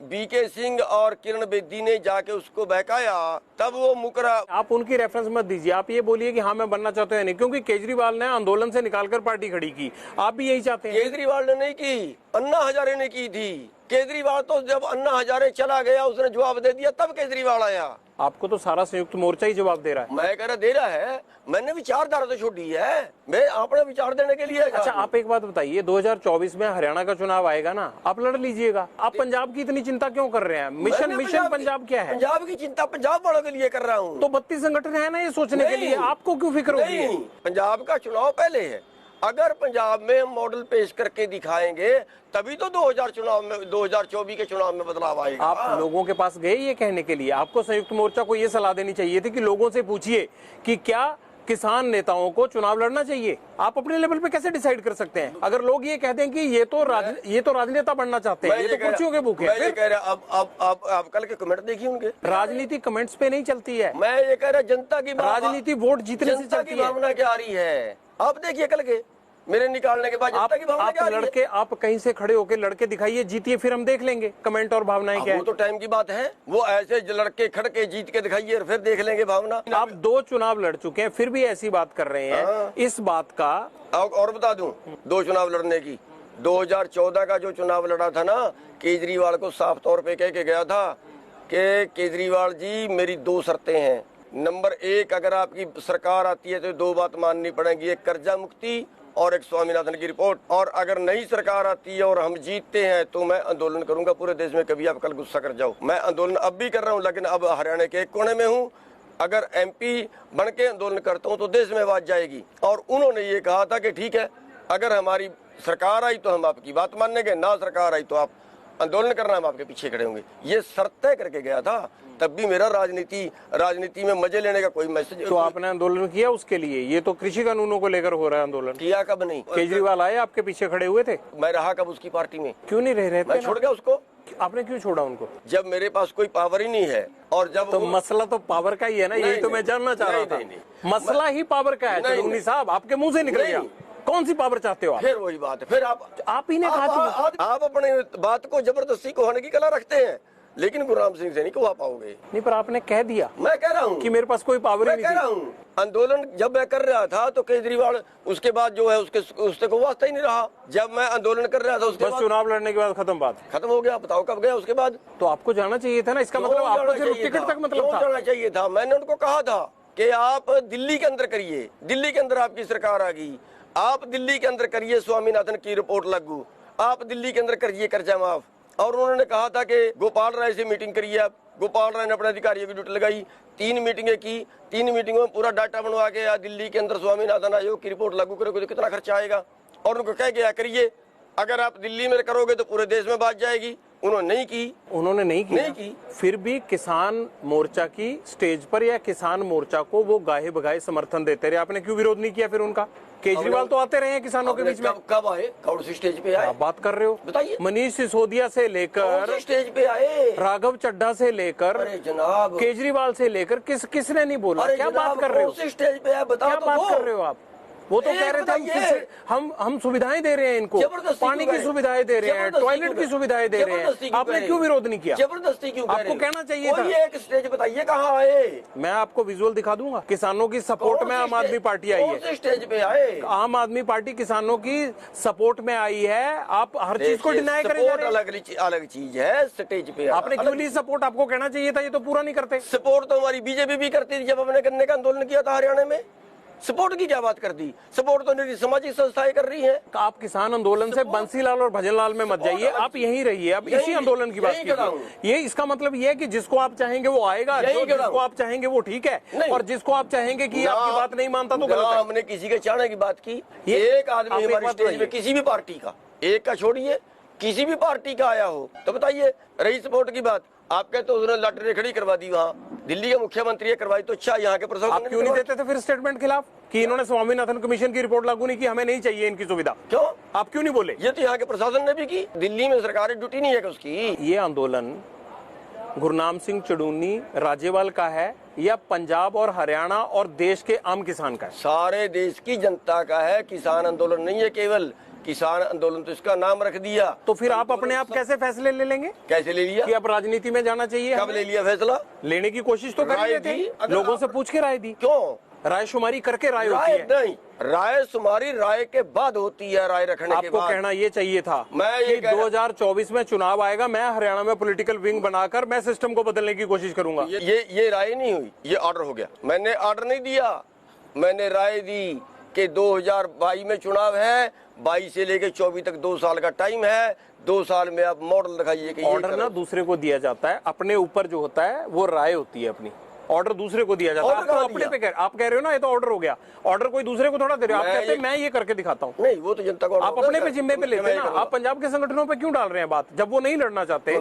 बीके सिंह और किरण बेदी ने जाके उसको बहकाया तब वो मुकरा। आप उनकी रेफरेंस मत दीजिए, आप ये बोलिए कि हाँ मैं बनना चाहता हूँ नहीं, क्योंकि केजरीवाल ने आंदोलन से निकालकर पार्टी खड़ी की, आप भी यही चाहते हैं? केजरीवाल ने नहीं की, अन्ना हजारे ने की थी। केजरीवाल तो जब अन्ना हजारे चला गया उसने जवाब दे दिया तब केजरीवाल आया। आपको तो सारा संयुक्त मोर्चा ही जवाब दे रहा है। मैं कह रहा दे रहा है, मैंने विचारधारा तो छोड़ी है, मैं अपने विचार देने के लिए। अच्छा आप एक बात बताइए, 2024 में हरियाणा का चुनाव आएगा ना, आप लड़ लीजिएगा। आप पंजाब की इतनी चिंता क्यों कर रहे हैं? मिशन पंजाब क्या है? पंजाब की चिंता पंजाब वालों के लिए कर रहा हूँ। तो 32 संगठन है ना ये सोचने के लिए, आपको क्यों फिक्र होगी? पंजाब का चुनाव पहले है। अगर पंजाब में हम मॉडल पेश करके दिखाएंगे तभी तो 2024 के चुनाव में बदलाव आएगा। आप लोगों के पास गए ये कहने के लिए? आपको संयुक्त मोर्चा को ये सलाह देनी चाहिए थी कि लोगों से पूछिए कि क्या किसान नेताओं को चुनाव लड़ना चाहिए। आप अपने लेवल पे कैसे डिसाइड कर सकते हैं? अगर लोग ये कहते हैं कि ये तो राजनेता बनना चाहते हैं, ये तो कुर्सियों के भूखे हैं। मैं ये कह रहा, अब कल के कमेंट देखिए उनके। राजनीति कमेंट्स पे नहीं चलती है। मैं ये कह रहा, जनता की राजनीति वोट जीतने से चलती है। भावना क्या आ रही है आप देखिए कल के मेरे निकालने के बाद जनता की भावना क्या आ रही है। लड़के आप कहीं से खड़े होकर लड़के दिखाइए, जीतिए, फिर हम देख लेंगे कमेंट और भावनाएं क्या है। वो तो टाइम की बात है, वो ऐसे लड़के खड़ के जीत के दिखाइए और फिर देख लेंगे भावना। आप 2 चुनाव लड़ चुके हैं फिर भी ऐसी बात कर रहे हैं। इस बात का और बता दूं, 2 चुनाव लड़ने की 2014 का जो चुनाव लड़ा था ना, केजरीवाल को साफ तौर पे कह के गया था कि केजरीवाल जी मेरी 2 शर्तें हैं। नंबर 1, अगर आपकी सरकार आती है तो 2 बात माननी पड़ेगी, एक कर्जा मुक्ति और एक स्वामीनाथन की रिपोर्ट। और अगर नई सरकार आती है और हम जीतते हैं तो मैं आंदोलन करूंगा पूरे देश में, कभी आप कल गुस्सा कर जाओ। मैं आंदोलन अब भी कर रहा हूं, लेकिन अब हरियाणा के एक कोने में हूं। अगर MP बन के आंदोलन करता हूं तो देश में आवाज जाएगी। और उन्होंने ये कहा था कि ठीक है, अगर हमारी सरकार आई तो हम आपकी बात मानेंगे, ना सरकार आई तो आप आंदोलन करना, हम आपके पीछे खड़े होंगे। ये शर्त तय करके गया था। तब भी मेरा राजनीति में मजे लेने का कोई मैसेज। तो आपने आंदोलन किया उसके लिए? ये तो कृषि कानूनों को लेकर हो रहा है आंदोलन। किया कब नहीं? केजरीवाल आए आपके पीछे खड़े हुए थे? मैं रहा कब उसकी पार्टी में? क्यों नहीं रह रहे थे? मैं छोड़ गया उसको। आपने क्यों छोड़ा उनको? जब मेरे पास कोई पावर ही नहीं है। और जब तो मसला तो पावर का ही है ना, यही तो मैं जानना चाह रहा था। मसला ही पावर का है चुन्नी साहब, आपके मुंह से निकल गया। कौन सी पावर चाहते हो आप? फिर वही बात है, फिर आप ही ने कहा था। आप अपने बात को जबरदस्ती कहने की कला रखते हैं, लेकिन गुरुराम सिंह से नहीं कहा पाओगे। नहीं, पर आपने कह दिया। मैं कह रहा हूँ कि मेरे पास कोई पावर ही नहीं कह रहा हूँ। आंदोलन जब मैं कर रहा था तो केजरीवाल उसके बाद जो है उससे कोई वास्ता ही नहीं रहा। जब मैं आंदोलन कर रहा था उसके बाद चुनाव लड़ने के बाद खत्म हो गया। बताओ कब गया उसके बाद? तो आपको जाना चाहिए था ना। इसका मतलब आपको सिर्फ टिकट तक मतलब था। जाना चाहिए था। मैंने उनको कहा था कि आप दिल्ली के अंदर करिए, दिल्ली के अंदर आपकी सरकार आ गई, आप दिल्ली के अंदर करिए स्वामीनाथन की रिपोर्ट लागू, आप दिल्ली के अंदर करिए कर्जा माफ। और उन्होंने कहा था कि गोपाल राय से मीटिंग करिए आप। गोपाल राय ने अपने अधिकारियों की ड्यूटी लगाई, 3 मीटिंगें की। 3 मीटिंगों में पूरा डाटा बनवा के या दिल्ली के अंदर स्वामीनाथन आयोग की रिपोर्ट लागू करोगे तो कितना खर्चा आएगा। और उनको कह गया करिए, अगर आप दिल्ली में करोगे तो पूरे देश में बात जाएगी। उन्होंने नहीं की। फिर भी किसान मोर्चा की स्टेज पर या किसान मोर्चा को वो गाहे बगाहे समर्थन देते रहे। आपने क्यों विरोध नहीं किया फिर उनका? केजरीवाल तो आते रहे हैं किसानों के बीच में। कब आए? कौन सी स्टेज पे आए? आप बात कर रहे हो? बताइए। मनीष सिसोदिया से लेकर स्टेज पे आए, राघव चड्ढा से लेकर, अरे जनाब, केजरीवाल से लेकर किसने नहीं बोला? क्या बात कर रहे हो? स्टेज पे आए, बताओ। क्या बात कर रहे हो आप? वो तो कह रहे थे हम सुविधाएं दे रहे हैं इनको, पानी की सुविधाएं दे रहे हैं, टॉयलेट की सुविधाएं दे रहे हैं। आपने क्यों विरोध नहीं किया? जबरदस्ती क्यों? आपको कहना चाहिए था। एक स्टेज बताइए कहाँ आए? मैं आपको विजुअल दिखा दूंगा। किसानों की सपोर्ट में आम आदमी पार्टी आई है। स्टेज पे आए आम आदमी पार्टी किसानों की सपोर्ट में आई है। आप हर चीज को डिनाई करें। अलग चीज है स्टेज पे। आपने क्यों नहीं सपोर्ट? आपको कहना चाहिए था, ये तो पूरा नहीं करते। सपोर्ट तो हमारी बीजेपी भी करती थी जब हमने गन्ने का आंदोलन किया था हरियाणा में। सपोर्ट की क्या बात कर दी? सपोर्ट तो निजी सामाजिक संस्थाएं कर रही हैं। आप किसान आंदोलन से बंसीलाल और भजनलाल में मत जाइए, आप यहीं रहिए। आप इसी आंदोलन की बात कीजिए। ये इसका मतलब ये है कि जिसको आप चाहेंगे वो आएगा, जिसको आप चाहेंगे वो ठीक है, और जिसको आप चाहेंगे कि आपकी बात नहीं मानता तो गलत है। हमने किसी के चाहने की बात की। एक आदमी हमारी स्टेज में किसी भी पार्टी का, एक का छोड़िए, किसी भी पार्टी का आया हो तो बताइए। रही सपोर्ट की बात, आप कहते हो उसने लॉटरी खड़ी करवा दी, वहाँ दिल्ली के मुख्यमंत्री करवाई, तो अच्छा यहाँ के प्रशासन आप क्यों नहीं देते थे फिर स्टेटमेंट खिलाफ कि इन्होंने स्वामीनाथन कमीशन की रिपोर्ट लागू नहीं की, हमें नहीं चाहिए इनकी सुविधा? क्यों? आप क्यों नहीं बोले? ये तो यहाँ के प्रशासन ने भी की। दिल्ली में सरकारी ड्यूटी नहीं है उसकी। ये आंदोलन गुरनाम सिंह चुड़ूनी राजेवाल का है या पंजाब और हरियाणा और देश के आम किसान का है? सारे देश की जनता का है। किसान आंदोलन नहीं है केवल। किसान आंदोलन तो इसका नाम रख दिया। तो फिर आप अपने आप कैसे फैसले ले लेंगे? कैसे ले लिया कि अब राजनीति में जाना चाहिए? कब ले लिया फैसला? लेने की कोशिश तो कर रहे थे, लोगों से पूछ के राय दी। क्यों? रायशुमारी करके राय होती है। नहीं, रायशुमारी राय के बाद होती है, राय रखने के बाद। आपको कहना ये चाहिए था मैं ये 2024 में चुनाव आएगा, मैं हरियाणा में पॉलिटिकल विंग बनाकर मैं सिस्टम को बदलने की कोशिश करूंगा। ये राय नहीं हुई, ये ऑर्डर हो गया। मैंने ऑर्डर नहीं दिया, मैंने राय दी कि 2022 में चुनाव है, 22 से लेके 24 तक 2 साल का टाइम है। 2 साल में आप मॉडल दिखाइए कि ऑर्डर ना दूसरे को दिया जाता है, अपने ऊपर जो होता है वो राय होती है अपनी। ऑर्डर दूसरे को दिया जाता है। आप अपने पे आप कह रहे हो ना, ये तो ऑर्डर हो गया। ऑर्डर कोई दूसरे को थोड़ा दे रहे हो। आप कहते हैं मैं ये करके दिखाता हूँ। नहीं, वो तो जनता को आप अपने पे जिम्मे पे लेते हैं ना। आप पंजाब के संगठनों पे क्यों डाल रहे हैं बात? जब वो नहीं लड़ना चाहते,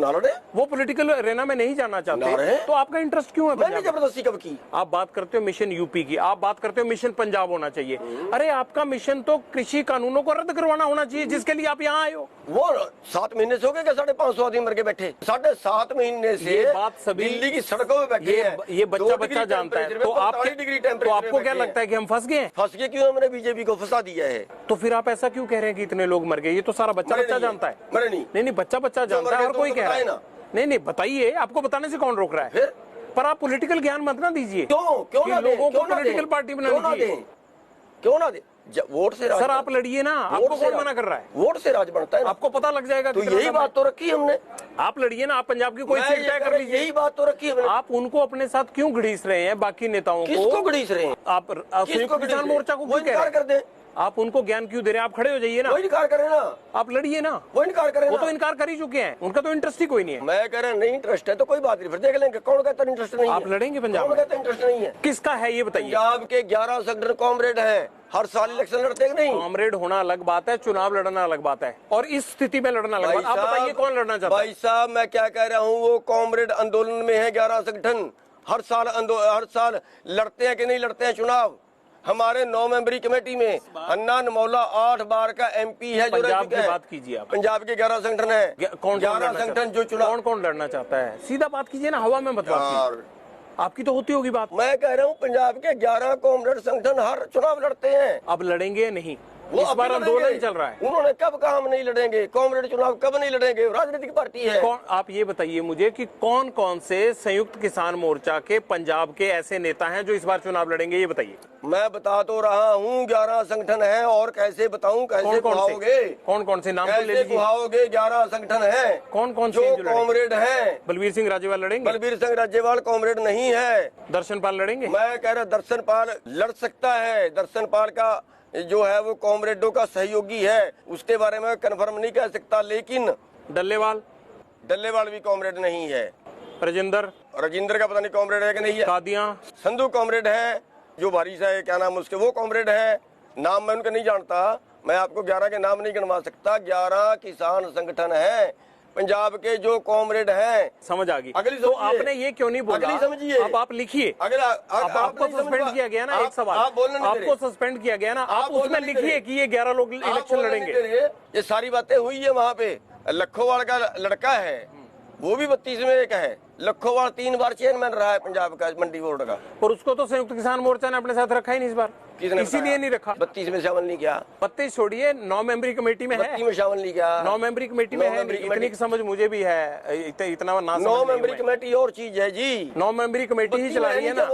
वो पॉलिटिकल अरेना में नहीं जाना चाहते, तो आपका इंटरेस्ट क्यों है? मैंने जबरदस्ती कब की? आप बात करते हो मिशन यूपी की, आप बात करते हो मिशन पंजाब होना चाहिए। अरे आपका मिशन तो कृषि कानूनों को रद्द करवाना होना चाहिए, जिसके लिए आप यहाँ आए हो। वो 7 महीने से हो गए क्या? 550 आदमी मर के बैठे। 7.5 महीने से ये बात सभी दिल्ली की सड़कों में बैठे हैं। ये बच्चा जानता है। तो आपको क्या लगता है कि हम फंस गए? फंस गए क्यों? हमने बीजेपी को फंसा दिया है। तो फिर आप ऐसा क्यों कह रहे हैं कि इतने लोग मर गए? ये तो सारा बच्चा जानता है। नहीं, बच्चा जानता है, हर कोई कह रहा है। नहीं, बताइए, आपको बताने से कौन रोक रहा है? फिर पर आप पॉलिटिकल ज्ञान मत ना दीजिए। क्यों लोगों को पॉलिटिकल पार्टी बनानी चाहिए। क्यों ना दे? वोट से राज सर आप लड़िए ना, आपको कौन मना कर रहा है? वोट से राज बनता है, आपको पता लग जाएगा। तो यही बात तो रखी हमने। आप लड़िए ना, आप पंजाब की कोई सीट तय कर लीजिए। यही बात तो रखी हमने। आप उनको अपने साथ क्यों घड़ीस रहे हैं, बाकी नेताओं को? किसको घड़ीस रहे हैं? आप संयुक्त किसान मोर्चा को क्यों कह रहे कर दे? आप उनको ज्ञान क्यों दे रहे हैं? आप खड़े हो जाइए ना, वो इनकार करें ना, आप लड़िए ना। वो इनकार करें, वो तो इनकार कर ही चुके हैं, उनका तो इंटरेस्ट ही कोई नहीं है। मैं कह रहा नहीं इंटरेस्ट है तो कोई बात नहीं, फिर देख लेंगे। कौन कहता इंटरेस्ट नहीं है? आप लड़ेंगे पंजाब? कौन कहता इंटरेस्ट नहीं है? किसका है ये बताइए। पंजाब के 11 संगठन कॉमरेड हैं, हर साल इलेक्शन लड़ते हैं नहीं? कॉमरेड होना अलग बात है, चुनाव लड़ना अलग बात है, और इस स्थिति में लड़ना अलग बात। आप बताइए कौन लड़ना चाहता है? भाई साहब मैं क्या कह रहा हूँ, वो कॉमरेड आंदोलन में है 11 संगठन, हर साल लड़ते हैं कि नहीं लड़ते हैं चुनाव? हमारे 9 मेंबरी कमेटी में अन्ना नमौला 8 बार का MP है जो पंजाब की बात कीजिए आप। पंजाब के 11 संगठन है, कौन 11 संगठन जो चुनाव कौन लड़ना चाहता है? सीधा बात कीजिए ना, हवा में मत बात कीजिए। आपकी तो होती होगी बात। मैं कह रहा हूँ पंजाब के 11 कॉमरेड संगठन हर चुनाव लड़ते हैं। अब लड़ेंगे नहीं, वो इस बार आंदोलन चल रहा है। उन्होंने कब कहा हम नहीं लड़ेंगे? कॉमरेड चुनाव कब नहीं लड़ेंगे? राजनीतिक पार्टी है। आप ये बताइए मुझे कि कौन कौन से संयुक्त किसान मोर्चा के पंजाब के ऐसे नेता हैं जो इस बार चुनाव लड़ेंगे, ये बताइए। मैं बता तो रहा हूँ 11 संगठन है, और कैसे बताऊँ? कैसे बुलाओगे? कौन से नाम तो ले लीजिए। बुलाओगे? 11 संगठन है। कौन जो कॉमरेड है? बलबीर सिंह राजेवाल लड़ेंगे? बलबीर सिंह राजेवाल कॉमरेड नहीं है। दर्शन पाल लड़ेंगे? मैं कह रहा दर्शन पाल लड़ सकता है। दर्शन पाल का जो है वो कॉमरेडों का सहयोगी है, उसके बारे में कंफर्म नहीं कह सकता। लेकिन डल्लेवाल भी कॉमरेड नहीं है। राजेंद्र का पता नहीं कॉमरेड है कि नहीं है। कादियां संधू कॉमरेड है, जो बारिश है क्या नाम उसके, वो कॉमरेड है। नाम मैं उनका नहीं जानता, मैं आपको 11 के नाम नहीं गिनवा सकता। 11 किसान संगठन है पंजाब के जो कॉमरेड हैं। समझ आ गई। अगली तो आपने ये क्यों नहीं बोला? अगली समझिए। अब आप लिखिए। आपको सस्पेंड किया गया ना, एक सवाल आपको सस्पेंड किया गया ना, आप उसमें लिखिए कि ये 11 लोग इलेक्शन लड़ेंगे। ये सारी बातें हुई है वहाँ पे। लखोवाल का लड़का है, वो भी 32 में एक है। लखोवाल 3 बार चेयरमैन रहा है पंजाब का मंडी बोर्ड का, और उसको तो संयुक्त किसान मोर्चा ने अपने साथ रखा ही नहीं इस बार। इसीलिए नहीं रखा। 32 में शामिल नहीं किया। 32 छोड़िए, 9 मेंबरी कमेटी में है। 32 में शामिल नहीं किया। 9 मेंबरी कमेटी में है। इतनी की समझ मुझे भी है, इतना ना। 9 मेंबरी कमेटी और चीज है जी। 9 मेंबरी कमेटी ही चला रही है ना।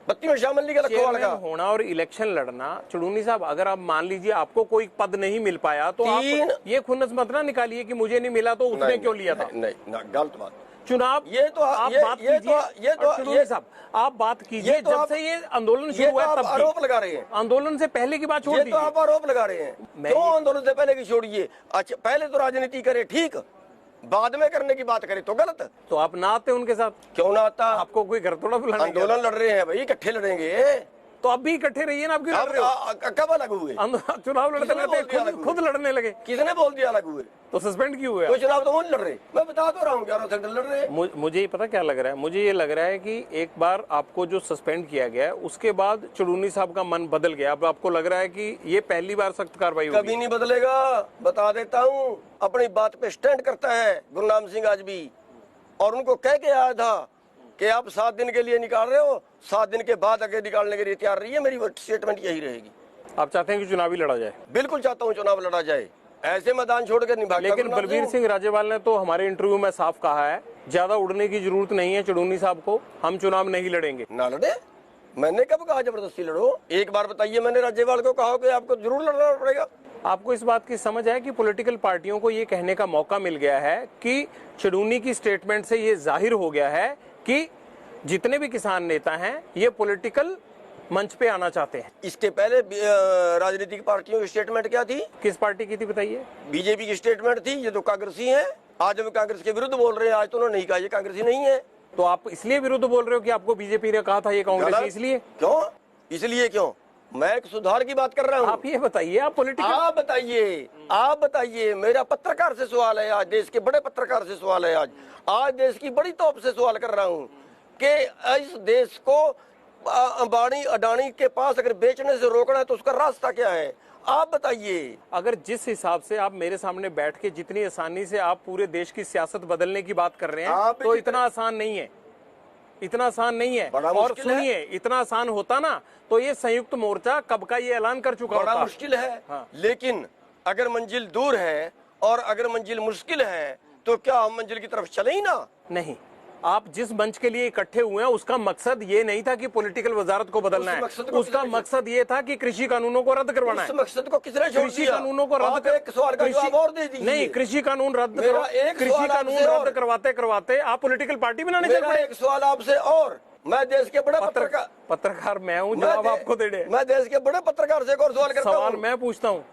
32 में शामिल नहीं किया लखोवाल का। होना और इलेक्शन लड़ना, चुड़ूनी साहब अगर आप मान लीजिए आपको कोई पद नहीं मिल पाया तो आप ये खुन्नस मत ना निकालिए कि मुझे नहीं मिला तो उसने क्यों लिया था। नहीं, गलत बात। चुनाव ये तो आप बात कीजिए साहब, आप बात कीजिए। जब से ये आंदोलन शुरू हुआ तब आरोप लगा रहे हैं। आंदोलन से पहले की बात छोड़ दीजिए। तो आप आरोप लगा रहे हैं। क्यों आंदोलन से पहले की छोड़िए? अच्छा पहले तो राजनीति करे, ठीक, बाद में करने की बात करे तो गलत। तो आप ना आते उनके साथ? क्यों ना आता? आपको कोई घर थोड़ा बुलाने? आंदोलन लड़ रहे हैं भाई, इकट्ठे लड़ेंगे तो अब भी इकट्ठे रहिए ना। आप क्यों लड़ रहे हो? कब अलग हुए? चुनाव लड़ते खुद लड़ने लगे। किसने बोल दिया अलग हुए? तो सस्पेंड क्यों हुए? कोई चुनाव तो वो नहीं लड़ रहे। मैं बता तो रहा हूँ 11 संगठन लड़ रहे हैं। मुझे पता क्या लग रहा है, मुझे ये लग रहा है कि एक बार आपको जो सस्पेंड किया गया उसके बाद चुड़ूनी साहब का मन बदल गया। अब आपको लग रहा है कि ये पहली बार सख्त कार्रवाई होगी। कभी नहीं बदलेगा, बता देता हूँ। अपनी बात पे स्टैंड करता है गुरनाम सिंह आज भी, और उनको कह के आया था कि आप 7 दिन के लिए निकाल रहे हो, 7 दिन के बाद आगे निकालने के लिए तैयार रही है। मेरी स्टेटमेंट यही रहेगी। आप चाहते हैं कि चुनाव ही लड़ा जाए? बिल्कुल चाहता हूँ चुनाव लड़ा जाए, ऐसे मैदान छोड़ कर नहीं भागता। लेकिन बलबीर सिंह राजेवाल ने तो हमारे इंटरव्यू में साफ कहा है, ज्यादा उड़ने की जरूरत नहीं है चुड़ूनी साहब को, हम चुनाव नहीं लड़ेंगे। ना लड़े? मैंने कब कहा जबरदस्ती लड़ो? एक बार बताइए मैंने राजेवाल को कहा कि आपको जरूर लड़ना पड़ेगा। आपको इस बात की समझ है कि पॉलिटिकल पार्टियों को ये कहने का मौका मिल गया है कि चुड़ूनी की स्टेटमेंट से ये जाहिर हो गया है कि जितने भी किसान नेता हैं ये पॉलिटिकल मंच पे आना चाहते हैं। इसके पहले राजनीतिक पार्टियों की स्टेटमेंट क्या थी? किस पार्टी की थी बताइए? बीजेपी की स्टेटमेंट थी, ये तो कांग्रेसी है। आज हम कांग्रेस के विरुद्ध बोल रहे हैं, आज तो उन्होंने नहीं कहा ये कांग्रेसी नहीं है। तो आप इसलिए विरुद्ध बोल रहे हो कि आपको बीजेपी ने कहा था ये कांग्रेसी? इसलिए क्यों? इसलिए क्यों? मैं एक सुधार की बात कर रहा हूँ। आप ये बताइए, आप पॉलिटिकल आप बताइए। मेरा पत्रकार से सवाल है आज, देश के बड़े पत्रकार से सवाल है आज देश की बड़ी तोप से सवाल कर रहा हूँ कि इस देश को अंबानी अडानी के पास अगर बेचने से रोकना है तो उसका रास्ता क्या है? आप बताइए। अगर जिस हिसाब से आप मेरे सामने बैठ के जितनी आसानी से आप पूरे देश की सियासत बदलने की बात कर रहे हैं तो इतना आसान नहीं है, इतना आसान नहीं है। और सुनिए, इतना आसान होता ना तो ये संयुक्त मोर्चा कब का ये ऐलान कर चुका होता। बड़ा मुश्किल है। हाँ। लेकिन अगर मंजिल दूर है और अगर मंजिल मुश्किल है तो क्या हम मंजिल की तरफ चले ही ना? नहीं, आप जिस मंच के लिए इकट्ठे हुए हैं उसका मकसद ये नहीं था कि पॉलिटिकल वजारत को बदलना है, उसका मकसद ये था कि कृषि कानूनों को रद्द करवाना है। मकसद को किसने छोड़ कृषि दिया? कानूनों को रद्द एक सवाल का जवाब और दे दीजिए। नहीं, कृषि कानून रद्द मेरा एक कृषि सवाल कानून आपसे और। रद्द करवाते करवाते आप पॉलिटिकल पार्टी बनाने चल मेरा पड़े। एक सवाल आपसे और, मैं देश के बड़े पत्रकार मैं हूँ, जवाब आपको देने। मैं देश के बड़े पत्रकार से एक और सवाल करता हूँ। सवाल मैं पूछता हूँ,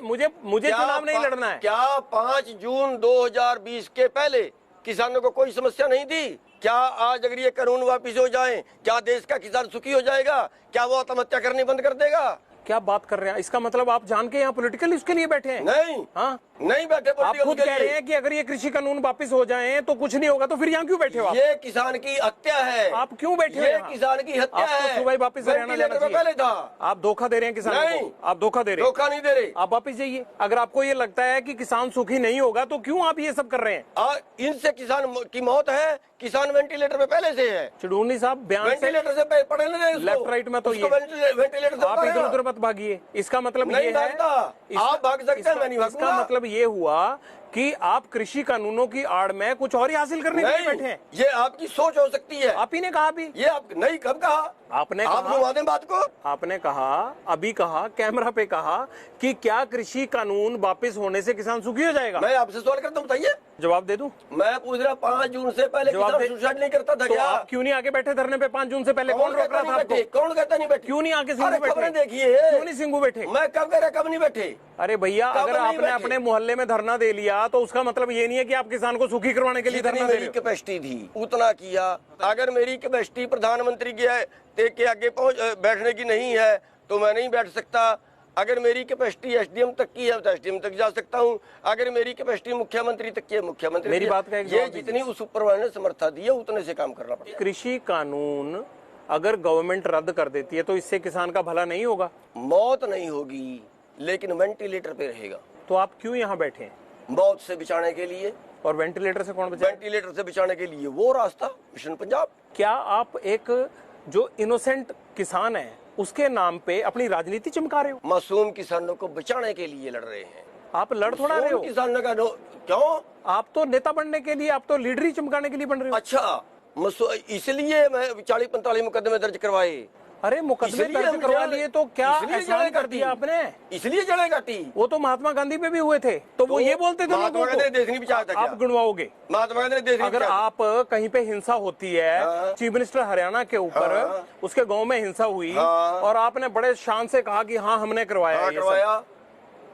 मुझे चुनाव नहीं लड़ना है। क्या 5 जून 2020 के पहले किसानों को कोई समस्या नहीं थी? क्या आज अगर ये कानून वापिस हो जाए, क्या देश का किसान सुखी हो जाएगा? क्या वो आत्महत्या करनी बंद कर देगा? क्या बात कर रहे हैं? इसका मतलब आप जान के यहाँ पॉलिटिकल इसके लिए बैठे हैं? नहीं, हाँ, नहीं बैठे। आप खुद कह रहे हैं कि अगर ये कृषि कानून वापिस हो जाए तो कुछ नहीं होगा, तो फिर यहाँ क्यों बैठे हो आप? ये किसान की हत्या है। आप क्यों बैठे हो? ये किसान की हत्या है। आपको सुबह वापिस हरियाणा जाना चाहिए। पहले था। आप धोखा दे रहे हैं किसानों नहीं, को। आप धोखा दे रहे हैं। धोखा नहीं दे रहे। आप वापिस जाइए। अगर आपको ये लगता है कि किसान सुखी नहीं होगा तो क्यों आप ये सब कर रहे हैं? इनसे किसान की मौत है। किसान वेंटिलेटर पे पहले से है। चुड़ूनी साहब बयान वेंटिलेटर से पढ़े नहीं, लेफ्ट राइट में तो ये वेंटिलेटर से आप इधर उधर मत भागिए। इसका मतलब ये है, आप भाग सकते हैं, मैं नहीं भागूंगा। इसका मतलब ये हुआ कि आप कृषि कानूनों की आड़ में कुछ और ही हासिल करने के लिए बैठे हैं। ये आपकी सोच हो सकती है। आप ही ने कहा अभी। ये आप नहीं, कब कहा आपने? आप घुमा दें बात को। आपने कहा, अभी कहा, कैमरा पे कहा कि क्या कृषि कानून वापस होने से किसान सुखी हो जाएगा? मैं आपसे सवाल करता हूँ, बताइए। जवाब दे दूं? मैं पूछ रहा 5 जून से पहले किसान सुसाइड नहीं करता था तो क्या? आप क्यों नहीं आगे बैठे धरने पे 5 जून से पहले? कौन रोक रहा था आपको? कौन कहता नहीं बैठे? क्यों नहीं आके सिंगू बैठे? खबरें देखिए। क्यों नहीं सिंगू बैठे? मैं कब कह रहा, कब नहीं बैठे? अरे भैया, अगर आपने अपने मोहल्ले में धरना दे लिया तो उसका मतलब ये नहीं है कि आप किसान को सुखी करवाने के लिए धरना दे रहे हो। कैपेसिटी थी उतना किया। अगर मेरी कैपेसिटी प्रधानमंत्री के आगे पहुंच बैठने की नहीं है तो मैं नहीं बैठ सकता। अगर मेरी कैपेसिटी एसडीएम तक की है तो एसडीएम तक जा सकता हूं। अगर मेरी कैपेसिटी मुख्यमंत्री तक की है, मुख्यमंत्री। मेरी बात का एक ये जितनी उस ऊपर ने समर्था दी है उतने से काम करना पड़ेगा। कृषि कानून अगर गवर्नमेंट रद्द कर देती है तो इससे किसान का भला नहीं होगा? मौत नहीं होगी, लेकिन वेंटिलेटर पे रहेगा। तो आप क्यों यहाँ बैठे हैं? मौत से बचाने के लिए। और वेंटिलेटर से कौन बचाए? वेंटिलेटर से बचाने के लिए वो रास्ता मिशन पंजाब। क्या आप एक जो इनोसेंट किसान है उसके नाम पे अपनी राजनीति चमका रहे हो? मासूम किसानों को बचाने के लिए लड़ रहे हैं। आप लड़ थोड़ा रहे हो। किसानों का क्यों? आप तो नेता बनने के लिए, आप तो लीडरी चमकाने के लिए बन रहे हो। अच्छा, इसलिए मैं 40-45 मुकदमे दर्ज करवाए। अरे मुकदमे दर्ज करवा लिए तो क्या एहसान कर दिया आपने? इसलिए जड़ें काटी। वो तो महात्मा गांधी पे भी हुए थे, तो वो ये बोलते थे लोगों को। देश नहीं बचाता क्या? आप गुणवाओगे महात्मा गांधी ने देश नहीं अगर आप कहीं पे हिंसा होती है, चीफ मिनिस्टर हरियाणा के ऊपर, उसके गांव में हिंसा हुई और आपने बड़े शान से कहा कि हाँ हमने करवाया।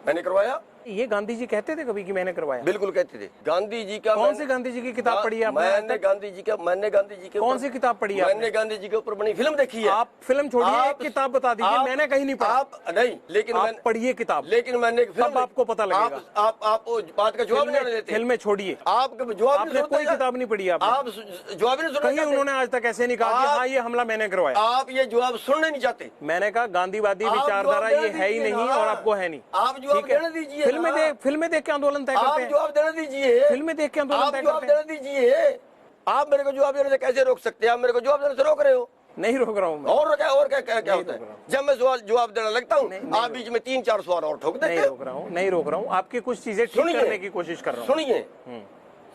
मैंने करवाया। ये गांधी जी कहते थे कभी कि मैंने करवाया? बिल्कुल कहते थे। गांधी जी का कौन सी गांधी जी की किताब पढ़ी है आपने? मैंने गांधी जी के कौन सी किताब पढ़ी है? मैंने गांधी जी के ऊपर बनी फिल्म देखी है। आप फिल्म छोड़िए, एक किताब बता दीजिए। मैंने कहीं नहीं पढ़ा। आप नहीं, लेकिन आप पढ़िए किताब। लेकिन मैंने तब आपको पता लगेगा। आप बात का जवाब नहीं देते। फिल्में छोड़िए, आप जवाब आपने कोई किताब नहीं पढ़ी। आप जवाब नहीं सुना। कहीं उन्होंने आज तक ऐसे नहीं कहा कि हाँ ये हमला मैंने करवाया। आप ये जवाब सुनने नहीं चाहते। मैंने कहा गांधीवादी विचारधारा ये है ही नहीं और आपको है नहीं। आप जवाब देने दीजिए। फिल्में देख के आंदोलन तय करते हैं। आप जवाब देने दीजिए। फिल्में देख के आंदोलन तय करते हैं। दीजिए। आप मेरे को जवाब देने से कैसे रोक सकते हैं? आप मेरे को जवाब देने से रोक रहे हो। नहीं रोक रहा हूँ मैं। और क्या होता है? जब मैं जवाब देने लगता हूँ आप बीच में 3-4 सवाल और ठोक देते हैं। नहीं रोक रहा हूँ। आपकी कुछ चीजें ठीक करने की कोशिश कर रहा हूँ। सुनिए,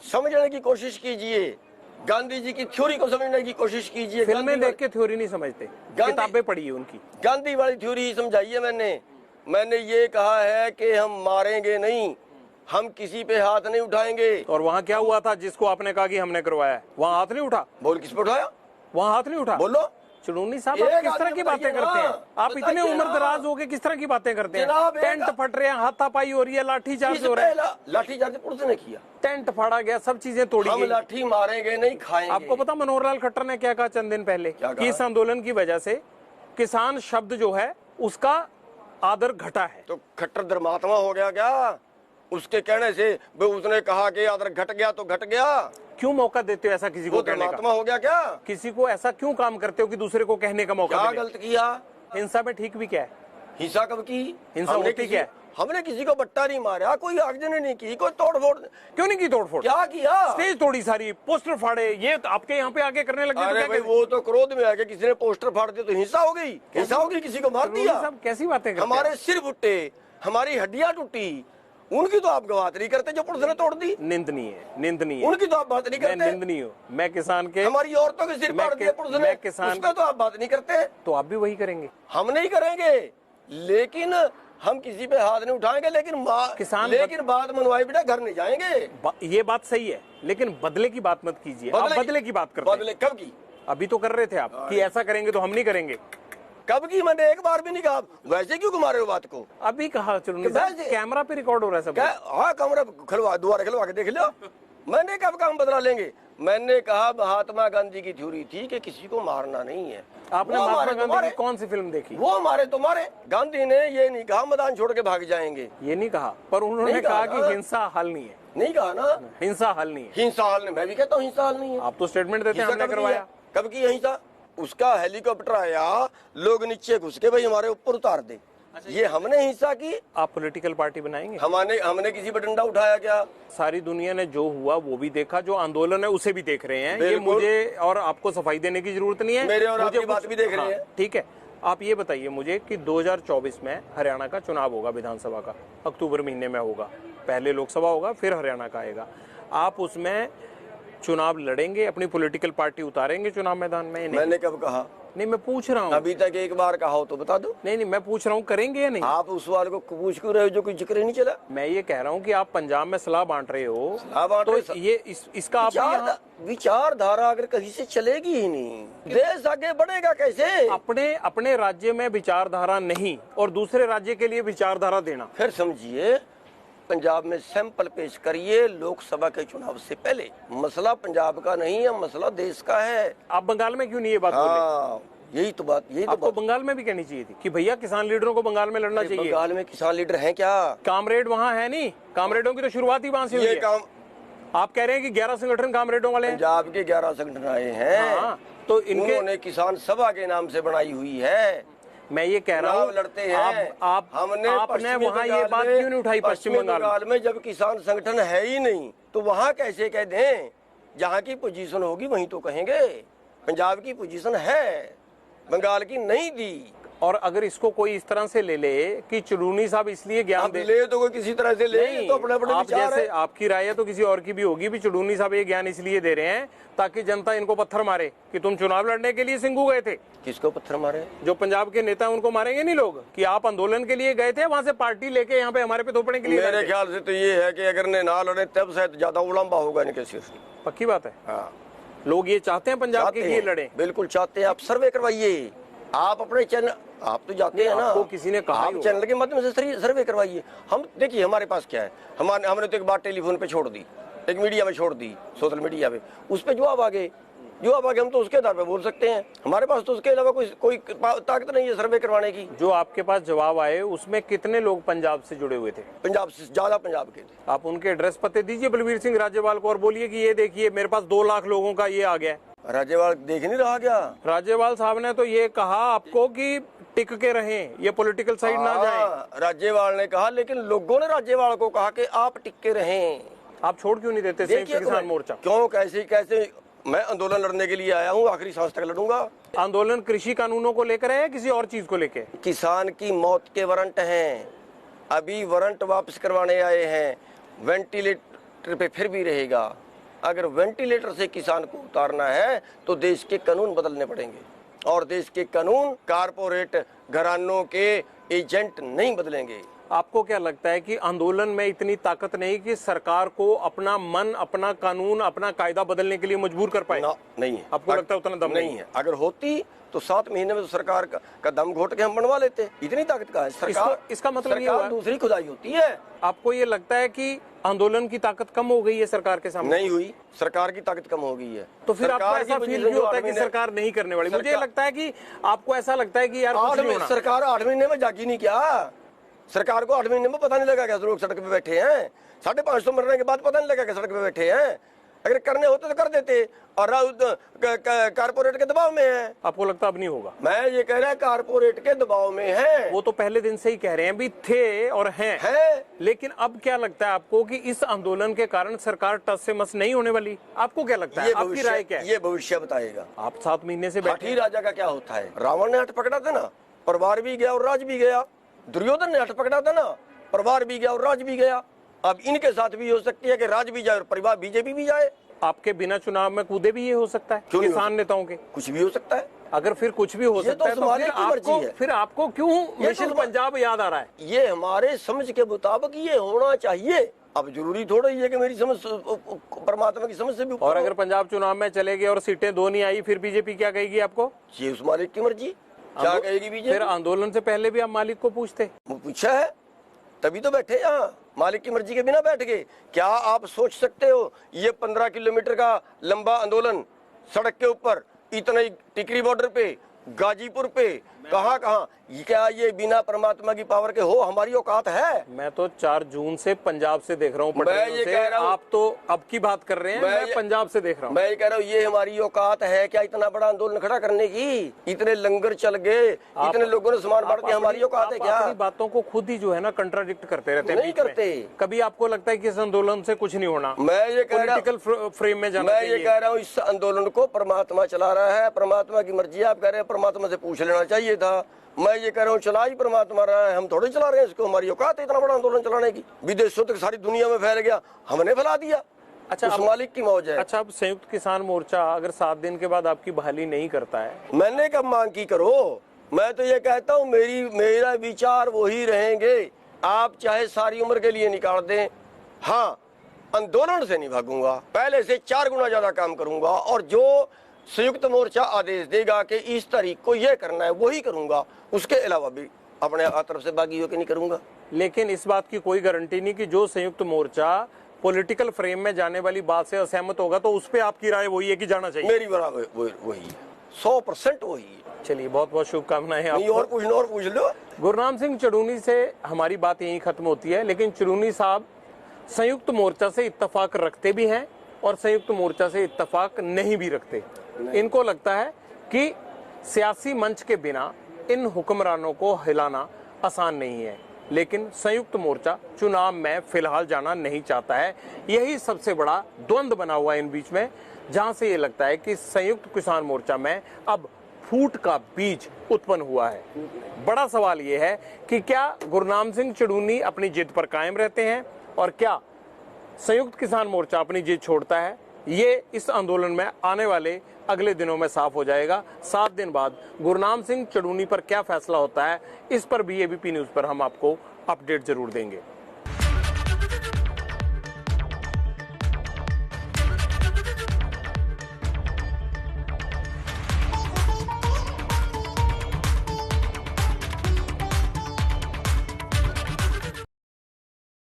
समझने की कोशिश कीजिए। गांधी जी की थ्योरी को समझने की कोशिश कीजिए। फिल्में देख के थ्योरी नहीं समझते, किताबें पढ़ी है उनकी। गांधी वाली थ्योरी ही समझाइए। मैंने ये कहा है कि हम मारेंगे नहीं, हम किसी पे हाथ नहीं उठाएंगे। और वहाँ क्या हुआ था जिसको आपने कहा कि हमने करवाया है? वहाँ हाथ नहीं उठा। बोल, किस पे उठाया? वहाँ हाथ नहीं उठा। बोलो। चुड़ूनी साहब, आप किस तरह की बातें करते हैं? आप इतने उम्र दराज हो गए किस तरह की बातें करते हैं? टेंट फट रहे हैं, हाथापाई हो रही है, लाठीचार्ज हो रहा है। लाठीचार्ज पुलिस ने किया, टेंट फाड़ा गया, सब चीजें तोड़ी गई। हम लाठी मारेंगे नहीं, खाएंगे। आपको पता मनोहर लाल खट्टर ने क्या कहा चंद दिन पहले कि इस आंदोलन की वजह से किसान शब्द जो है उसका आदर घटा है। तो खट्टर धर्मात्मा हो गया क्या? उसके कहने से उसने कहा कि आदर घट गया तो घट गया। क्यों मौका देते हो ऐसा किसी को कहने का? धर्मात्मा हो गया क्या? किसी को ऐसा क्यों काम करते हो कि दूसरे को कहने का मौका? क्या गलत किया? हिंसा में ठीक भी क्या है? हिंसा कब की? हिंसा होती क्या है? हमने किसी को बट्टा नहीं मारा, कोई आगजनी नहीं की, कोई तोड़फोड़। क्यों नहीं की तोड़फोड़? क्या किया? स्टेज तोड़ी, सारी पोस्टर फाड़े, ये आपके यहाँ पे आके करने लगे। अरे भाई, वो तो क्रोध में आके किसी ने पोस्टर फाड़ दिया तो हिंसा हो गई। हिंसा होगी, किसी को मार दिया। सब कैसी बातें करते हैं? हमारे सिर फुटे, हमारी हड्डियां टूटी, उनकी तो आप बात नहीं करते जो पुलिस ने तोड़ दी। निंदनीय है, निंदनीय है। उनकी तो आप बात नहीं मैं करते। निंदनीय हूँ। मैं किसान के, हमारी औरतों के सिर फाड़ दिया पुलिस ने, उसका तो आप बात नहीं करते। तो आप भी वही करेंगे। हम नहीं करेंगे, लेकिन हम किसी पे हाथ नहीं उठाएंगे, लेकिन बात मनवाई बेटा घर नहीं जाएंगे। ये बात सही है, लेकिन बदले की बात मत कीजिए। आप बदले की बात करते हैं। बदले कब की? अभी तो कर रहे थे आप कि ऐसा करेंगे तो हम नहीं करेंगे। कब की? मैंने एक बार भी नहीं कहा। वैसे क्यों घुमा रहे हो बात को? अभी कहा कैमरा पे रिकॉर्ड हो रहा है सब। हाँ, कैमरा खलवा, दोबारा खलवा के देख लो। मैंने कब काम बदला लेंगे? मैंने कहा महात्मा गांधी की थ्योरी थी कि किसी को मारना नहीं है। आपने महात्मा गांधी की कौन सी फिल्म देखी? वो हमारे तुम्हारे। गांधी ने ये नहीं कहा मैदान छोड़ के भाग जाएंगे, ये नहीं कहा, पर उन्होंने कहा कि हिंसा हल नहीं है। नहीं कहा ना, हिंसा हल नहीं है। हिंसा हल नहीं, मैं भी कहता हूँ हिंसा हल नहीं है। आप तो स्टेटमेंट देते हैं हमने करवाया। कब की हिंसा? उसका हेलीकॉप्टर आया, लोग नीचे घुस के भाई हमारे ऊपर उतार दे, ये हमने हिंसा की। आप पॉलिटिकल पार्टी बनाएंगे? हमने किसी पर डंडा उठाया क्या? सारी दुनिया ने जो हुआ वो भी देखा, जो आंदोलन है उसे भी देख रहे हैं। ये मुझे और आपको सफाई देने की जरूरत नहीं है, मेरे और आपकी बात भी देख रहे हैं। ठीक है, आप ये बताइए मुझे कि 2024 में हरियाणा का चुनाव होगा, विधानसभा का, अक्टूबर महीने में होगा। पहले लोकसभा होगा, फिर हरियाणा का आएगा। आप उसमें चुनाव लड़ेंगे, अपनी पॉलिटिकल पार्टी उतारेंगे चुनाव मैदान में? मैंने कब कहा? नहीं, मैं पूछ रहा हूँ। अभी तक एक बार कहा हो तो बता दो। नहीं, मैं पूछ रहा हूँ करेंगे या नहीं। आप उस सवाल को पूछ क्यों रहे हो जो कोई जिक्र ही नहीं चला? मैं ये कह रहा हूँ कि आप पंजाब में सलाह बांट रहे हो, तो ये इसका आप विचारधारा अगर कहीं से चलेगी ही नहीं, देश आगे बढ़ेगा कैसे? अपने राज्य में विचारधारा नहीं और दूसरे राज्य के लिए विचारधारा देना। फिर समझिए, पंजाब में सैंपल पेश करिए लोकसभा के चुनाव से पहले। मसला पंजाब का नहीं है, मसला देश का है। आप बंगाल में क्यों नहीं ये बात बोले? यही तो बात। आपको बंगाल में भी कहनी चाहिए थी कि भैया किसान लीडरों को बंगाल में लड़ना चाहिए। बंगाल में किसान लीडर हैं क्या? कामरेड वहाँ है नहीं, कामरेडों की तो शुरुआत ही वहाँ से हुई है। आप कह रहे हैं कि 11 संगठन कामरेडों वाले हैं। पंजाब के 11 संगठन आए हैं, तो इन्होंने किसान सभा के नाम से बनाई हुई है। मैं ये कह रहा हूँ लड़ते हैं। आपने वहाँ ये बात क्यों नहीं उठाई? पश्चिम बंगाल में जब किसान संगठन है ही नहीं तो वहाँ कैसे कह दें? जहाँ की पोजीशन होगी वहीं तो कहेंगे। पंजाब की पोजीशन है, बंगाल की नहीं दी। और अगर इसको कोई इस तरह से ले ले कि चुरूनी साहब इसलिए ज्ञान दे, ले तो कोई किसी तरह से ले, तो अपने अपने विचार है। आपकी राय है तो किसी और की भी होगी भी चुरूनी साहब ये ज्ञान इसलिए दे रहे हैं ताकि जनता इनको पत्थर मारे कि तुम चुनाव लड़ने के लिए सिंघू गए थे। किसको पत्थर मारे? जो पंजाब के नेता उनको मारेंगे नहीं लोग कि आप आंदोलन के लिए गए थे, वहाँ से पार्टी लेके यहाँ पे हमारे पे थोपने के लिए। मेरे ख्याल से तो ये है कि अगर ने ना लड़े तब शायद ज्यादा उलंबा होगा इनके सिर। पक्की बात है। हाँ, लोग ये चाहते हैं पंजाब के लिए लड़े। बिल्कुल चाहते हैं। आप सर्वे करवाइए, आप अपने चैनल, आप तो जाते हैं ना, आपको किसी ने कहा आप चैनल के माध्यम से सर्वे करवाइए। हम देखिए हमारे पास क्या है, हमने तो एक बात टेलीफोन पे छोड़ दी, एक मीडिया में छोड़ दी, सोशल मीडिया पे, उस पे जवाब आ गए, हम तो उसके आधार पे बोल सकते हैं। हमारे पास तो उसके अलावा कोई ताकत नहीं है सर्वे करवाने की। जो आपके पास जवाब आए उसमें कितने लोग पंजाब से जुड़े हुए थे? पंजाब से ज्यादा पंजाब के थे। आप उनके एड्रेस पते दीजिए बलबीर सिंह राजेवाल को और बोलिए कि ये देखिए मेरे पास 2 लाख लोगों का ये आ गया। राजेवाल देख नहीं रहा क्या? राजेवाल साहब ने तो ये कहा आपको कि टिक के रहें, ये पॉलिटिकल साइड ना जाएं। राजेवाल ने कहा, लेकिन लोगों ने राजेवाल को कहा कि आप टिक के रहें। आप छोड़ क्यों नहीं देते संयुक्त किसान मोर्चा? क्यों? कैसे मैं आंदोलन लड़ने के लिए आया हूँ, आखिरी सांस तक लड़ूंगा। आंदोलन कृषि कानूनों को लेकर है या किसी और चीज को लेकर? किसान की मौत के वारंट हैं, अभी वारंट वापस करवाने आए हैं। वेंटिलेटर पे फिर भी रहेगा। अगर वेंटिलेटर से किसान को उतारना है तो देश के कानून बदलने पड़ेंगे, और देश के कानून कारपोरेट घरानों के एजेंट नहीं बदलेंगे। आपको क्या लगता है कि आंदोलन में इतनी ताकत नहीं कि सरकार को अपना मन, अपना कानून, अपना कायदा बदलने के लिए मजबूर कर पाए? नहीं है। आपको लगता है उतना दम नहीं है? अगर होती तो 7 महीने में तो सरकार का दम घोट के हम बनवा लेते। इतनी ताकत का है सरकार? इसका मतलब ये हुआ दूसरी खुदाई होती है। आपको ये लगता है कि आंदोलन की ताकत कम हो गई है सरकार के सामने? नहीं हुई, सरकार की ताकत कम हो गई है। तो फिर आपको ऐसा फील क्यों होता है कि सरकार नहीं करने वाली? मुझे लगता है कि आपको ऐसा लगता है कि यार सरकार 8 महीने में जागी नहीं क्या? सरकार को 8 महीने में पता नहीं लगा क्या लोग सड़क पे बैठे हैं? 550 मरने के बाद पता नहीं लगा क्या सड़क पे बैठे हैं? अगर करने होते तो कर देते, और कारपोरेट के दबाव में है। आपको लगता अब नहीं होगा? मैं ये कह रहा कारपोरेट के दबाव में है। वो तो पहले दिन से ही कह रहे हैं भी थे और हैं है। लेकिन अब क्या लगता है आपको कि इस आंदोलन के कारण सरकार टस से मस नहीं होने वाली? आपको क्या लगता है? आपकी राय क्या है? ये भविष्य बताएगा। आप 7 महीने से बैठे। राजा का क्या होता है? रावण ने हट पकड़ा था ना, परिवार भी गया और राज भी गया। दुर्योधन ने हट पकड़ा था ना, परिवार भी गया और राज भी गया। अब इनके साथ भी हो सकती है कि राज भी जाए और परिवार बीजेपी भी जाए। आपके बिना चुनाव में कूदे भी ये हो सकता है क्यों नहीं हो किसान नेताओं के? कुछ भी हो सकता है। अगर फिर कुछ भी हो सकता है तो फिर आपको क्यों मिशन पंजाब याद आ रहा है? ये हमारे समझ के मुताबिक ये होना चाहिए। अब जरूरी थोड़ा ही है कि मेरी समझ परमात्मा की समझ से भी। और अगर पंजाब चुनाव में चले गए और सीटें 2 नहीं आई, फिर बीजेपी क्या कहेगी आपको? ये उस मालिक की मर्जी, क्या कहेगी बीजेपी? फिर आंदोलन से पहले भी आप मालिक को पूछते? पूछा है, तभी तो बैठे यहाँ, मालिक की मर्जी के बिना बैठ गए। क्या आप सोच सकते हो ये 15 किलोमीटर का लंबा आंदोलन सड़क के ऊपर, इतना ही टिकरी बॉर्डर पे, गाजीपुर पे, कहाँ कहाँ, क्या ये बिना परमात्मा की पावर के हो? हमारी औकात है। मैं तो 4 जून से पंजाब से देख रहा हूँ पटरियों से, आप तो अब की बात कर रहे हैं, मैं पंजाब से देख रहा हूँ। मैं ये कह रहा हूँ ये हमारी औकात है क्या इतना बड़ा आंदोलन खड़ा करने की? इतने लंगर चल गए, इतने लोगों ने सामान बांट के, हमारी औकात है क्या? अपनी बातों को खुद ही जो है ना कंट्राडिक्ट करते रहते हैं। नहीं करते। कभी आपको लगता है कि इस आंदोलन से कुछ नहीं होना? मैं ये कह रहा हूँ पॉलिटिकल फ्रेम में जाना मैं ये कह रहा हूँ इस आंदोलन को परमात्मा चला रहा है, परमात्मा की मर्जी है। आप कह रहे हैं परमात्मा से पूछ लेना चाहिए था। मैं ये कह रहा हूँ चला ही परमात्मा रहा है, हम थोड़े चला रहे हैं इसको। हमारी औकात है इतना बड़ा आंदोलन चलाने की? विदेशों तक सारी दुनिया में फैल गया, हमने फैला दिया। अच्छा, उस मालिक की मौज है। अच्छा, अब संयुक्त किसान मोर्चा अगर 7 दिन के बाद आपकी बहाली नहीं करता है, मैंने कब मांग की करो? मैं तो ये कहता हूँ मेरा विचार वही रहेंगे। आप चाहे सारी उम्र के लिए निकाल दें, हाँ आंदोलन से नहीं भागूंगा, पहले से 4 गुना ज्यादा काम करूंगा। और जो संयुक्त मोर्चा आदेश देगा कि इस तारीख को ये करना है, वही करूंगा। उसके अलावा भी अपने तरफ से बागी होकर नहीं करूंगा। लेकिन इस बात की कोई गारंटी नहीं कि जो संयुक्त मोर्चा पॉलिटिकल फ्रेम में जाने वाली बात से असहमत होगा तो उस पर आपकी राय वही है कि जाना चाहिए? मेरी बराबर वही है, 100% वही है। चलिए, बहुत बहुत शुभकामनाएं आपको। और पूछ लो। गुरनाम सिंह चड़ूनी से हमारी बात यहीं खत्म होती है, लेकिन चड़ूनी साहब संयुक्त मोर्चा से इत्तेफाक रखते भी हैं और संयुक्त मोर्चा से इत्तेफाक नहीं भी रखते। इनको लगता है कि सियासी मंच के बिना इन हुक्मरानों को हिलाना आसान नहीं है, लेकिन संयुक्त मोर्चा चुनाव में फिलहाल जाना नहीं चाहता है। यही सबसे बड़ा द्वंद्व बना हुआ है इन बीच में, जहां से ये लगता है कि संयुक्त किसान मोर्चा में अब फूट का बीज उत्पन्न हुआ है। बड़ा सवाल ये है कि क्या गुरनाम सिंह चड़ूनी अपनी जिद पर कायम रहते हैं और क्या संयुक्त किसान मोर्चा अपनी जिद छोड़ता है? ये इस आंदोलन में आने वाले अगले दिनों में साफ हो जाएगा। 7 दिन बाद गुरनाम सिंह चड़ूनी पर क्या फैसला होता है, इस पर भी एबीपी न्यूज पर हम आपको अपडेट जरूर देंगे।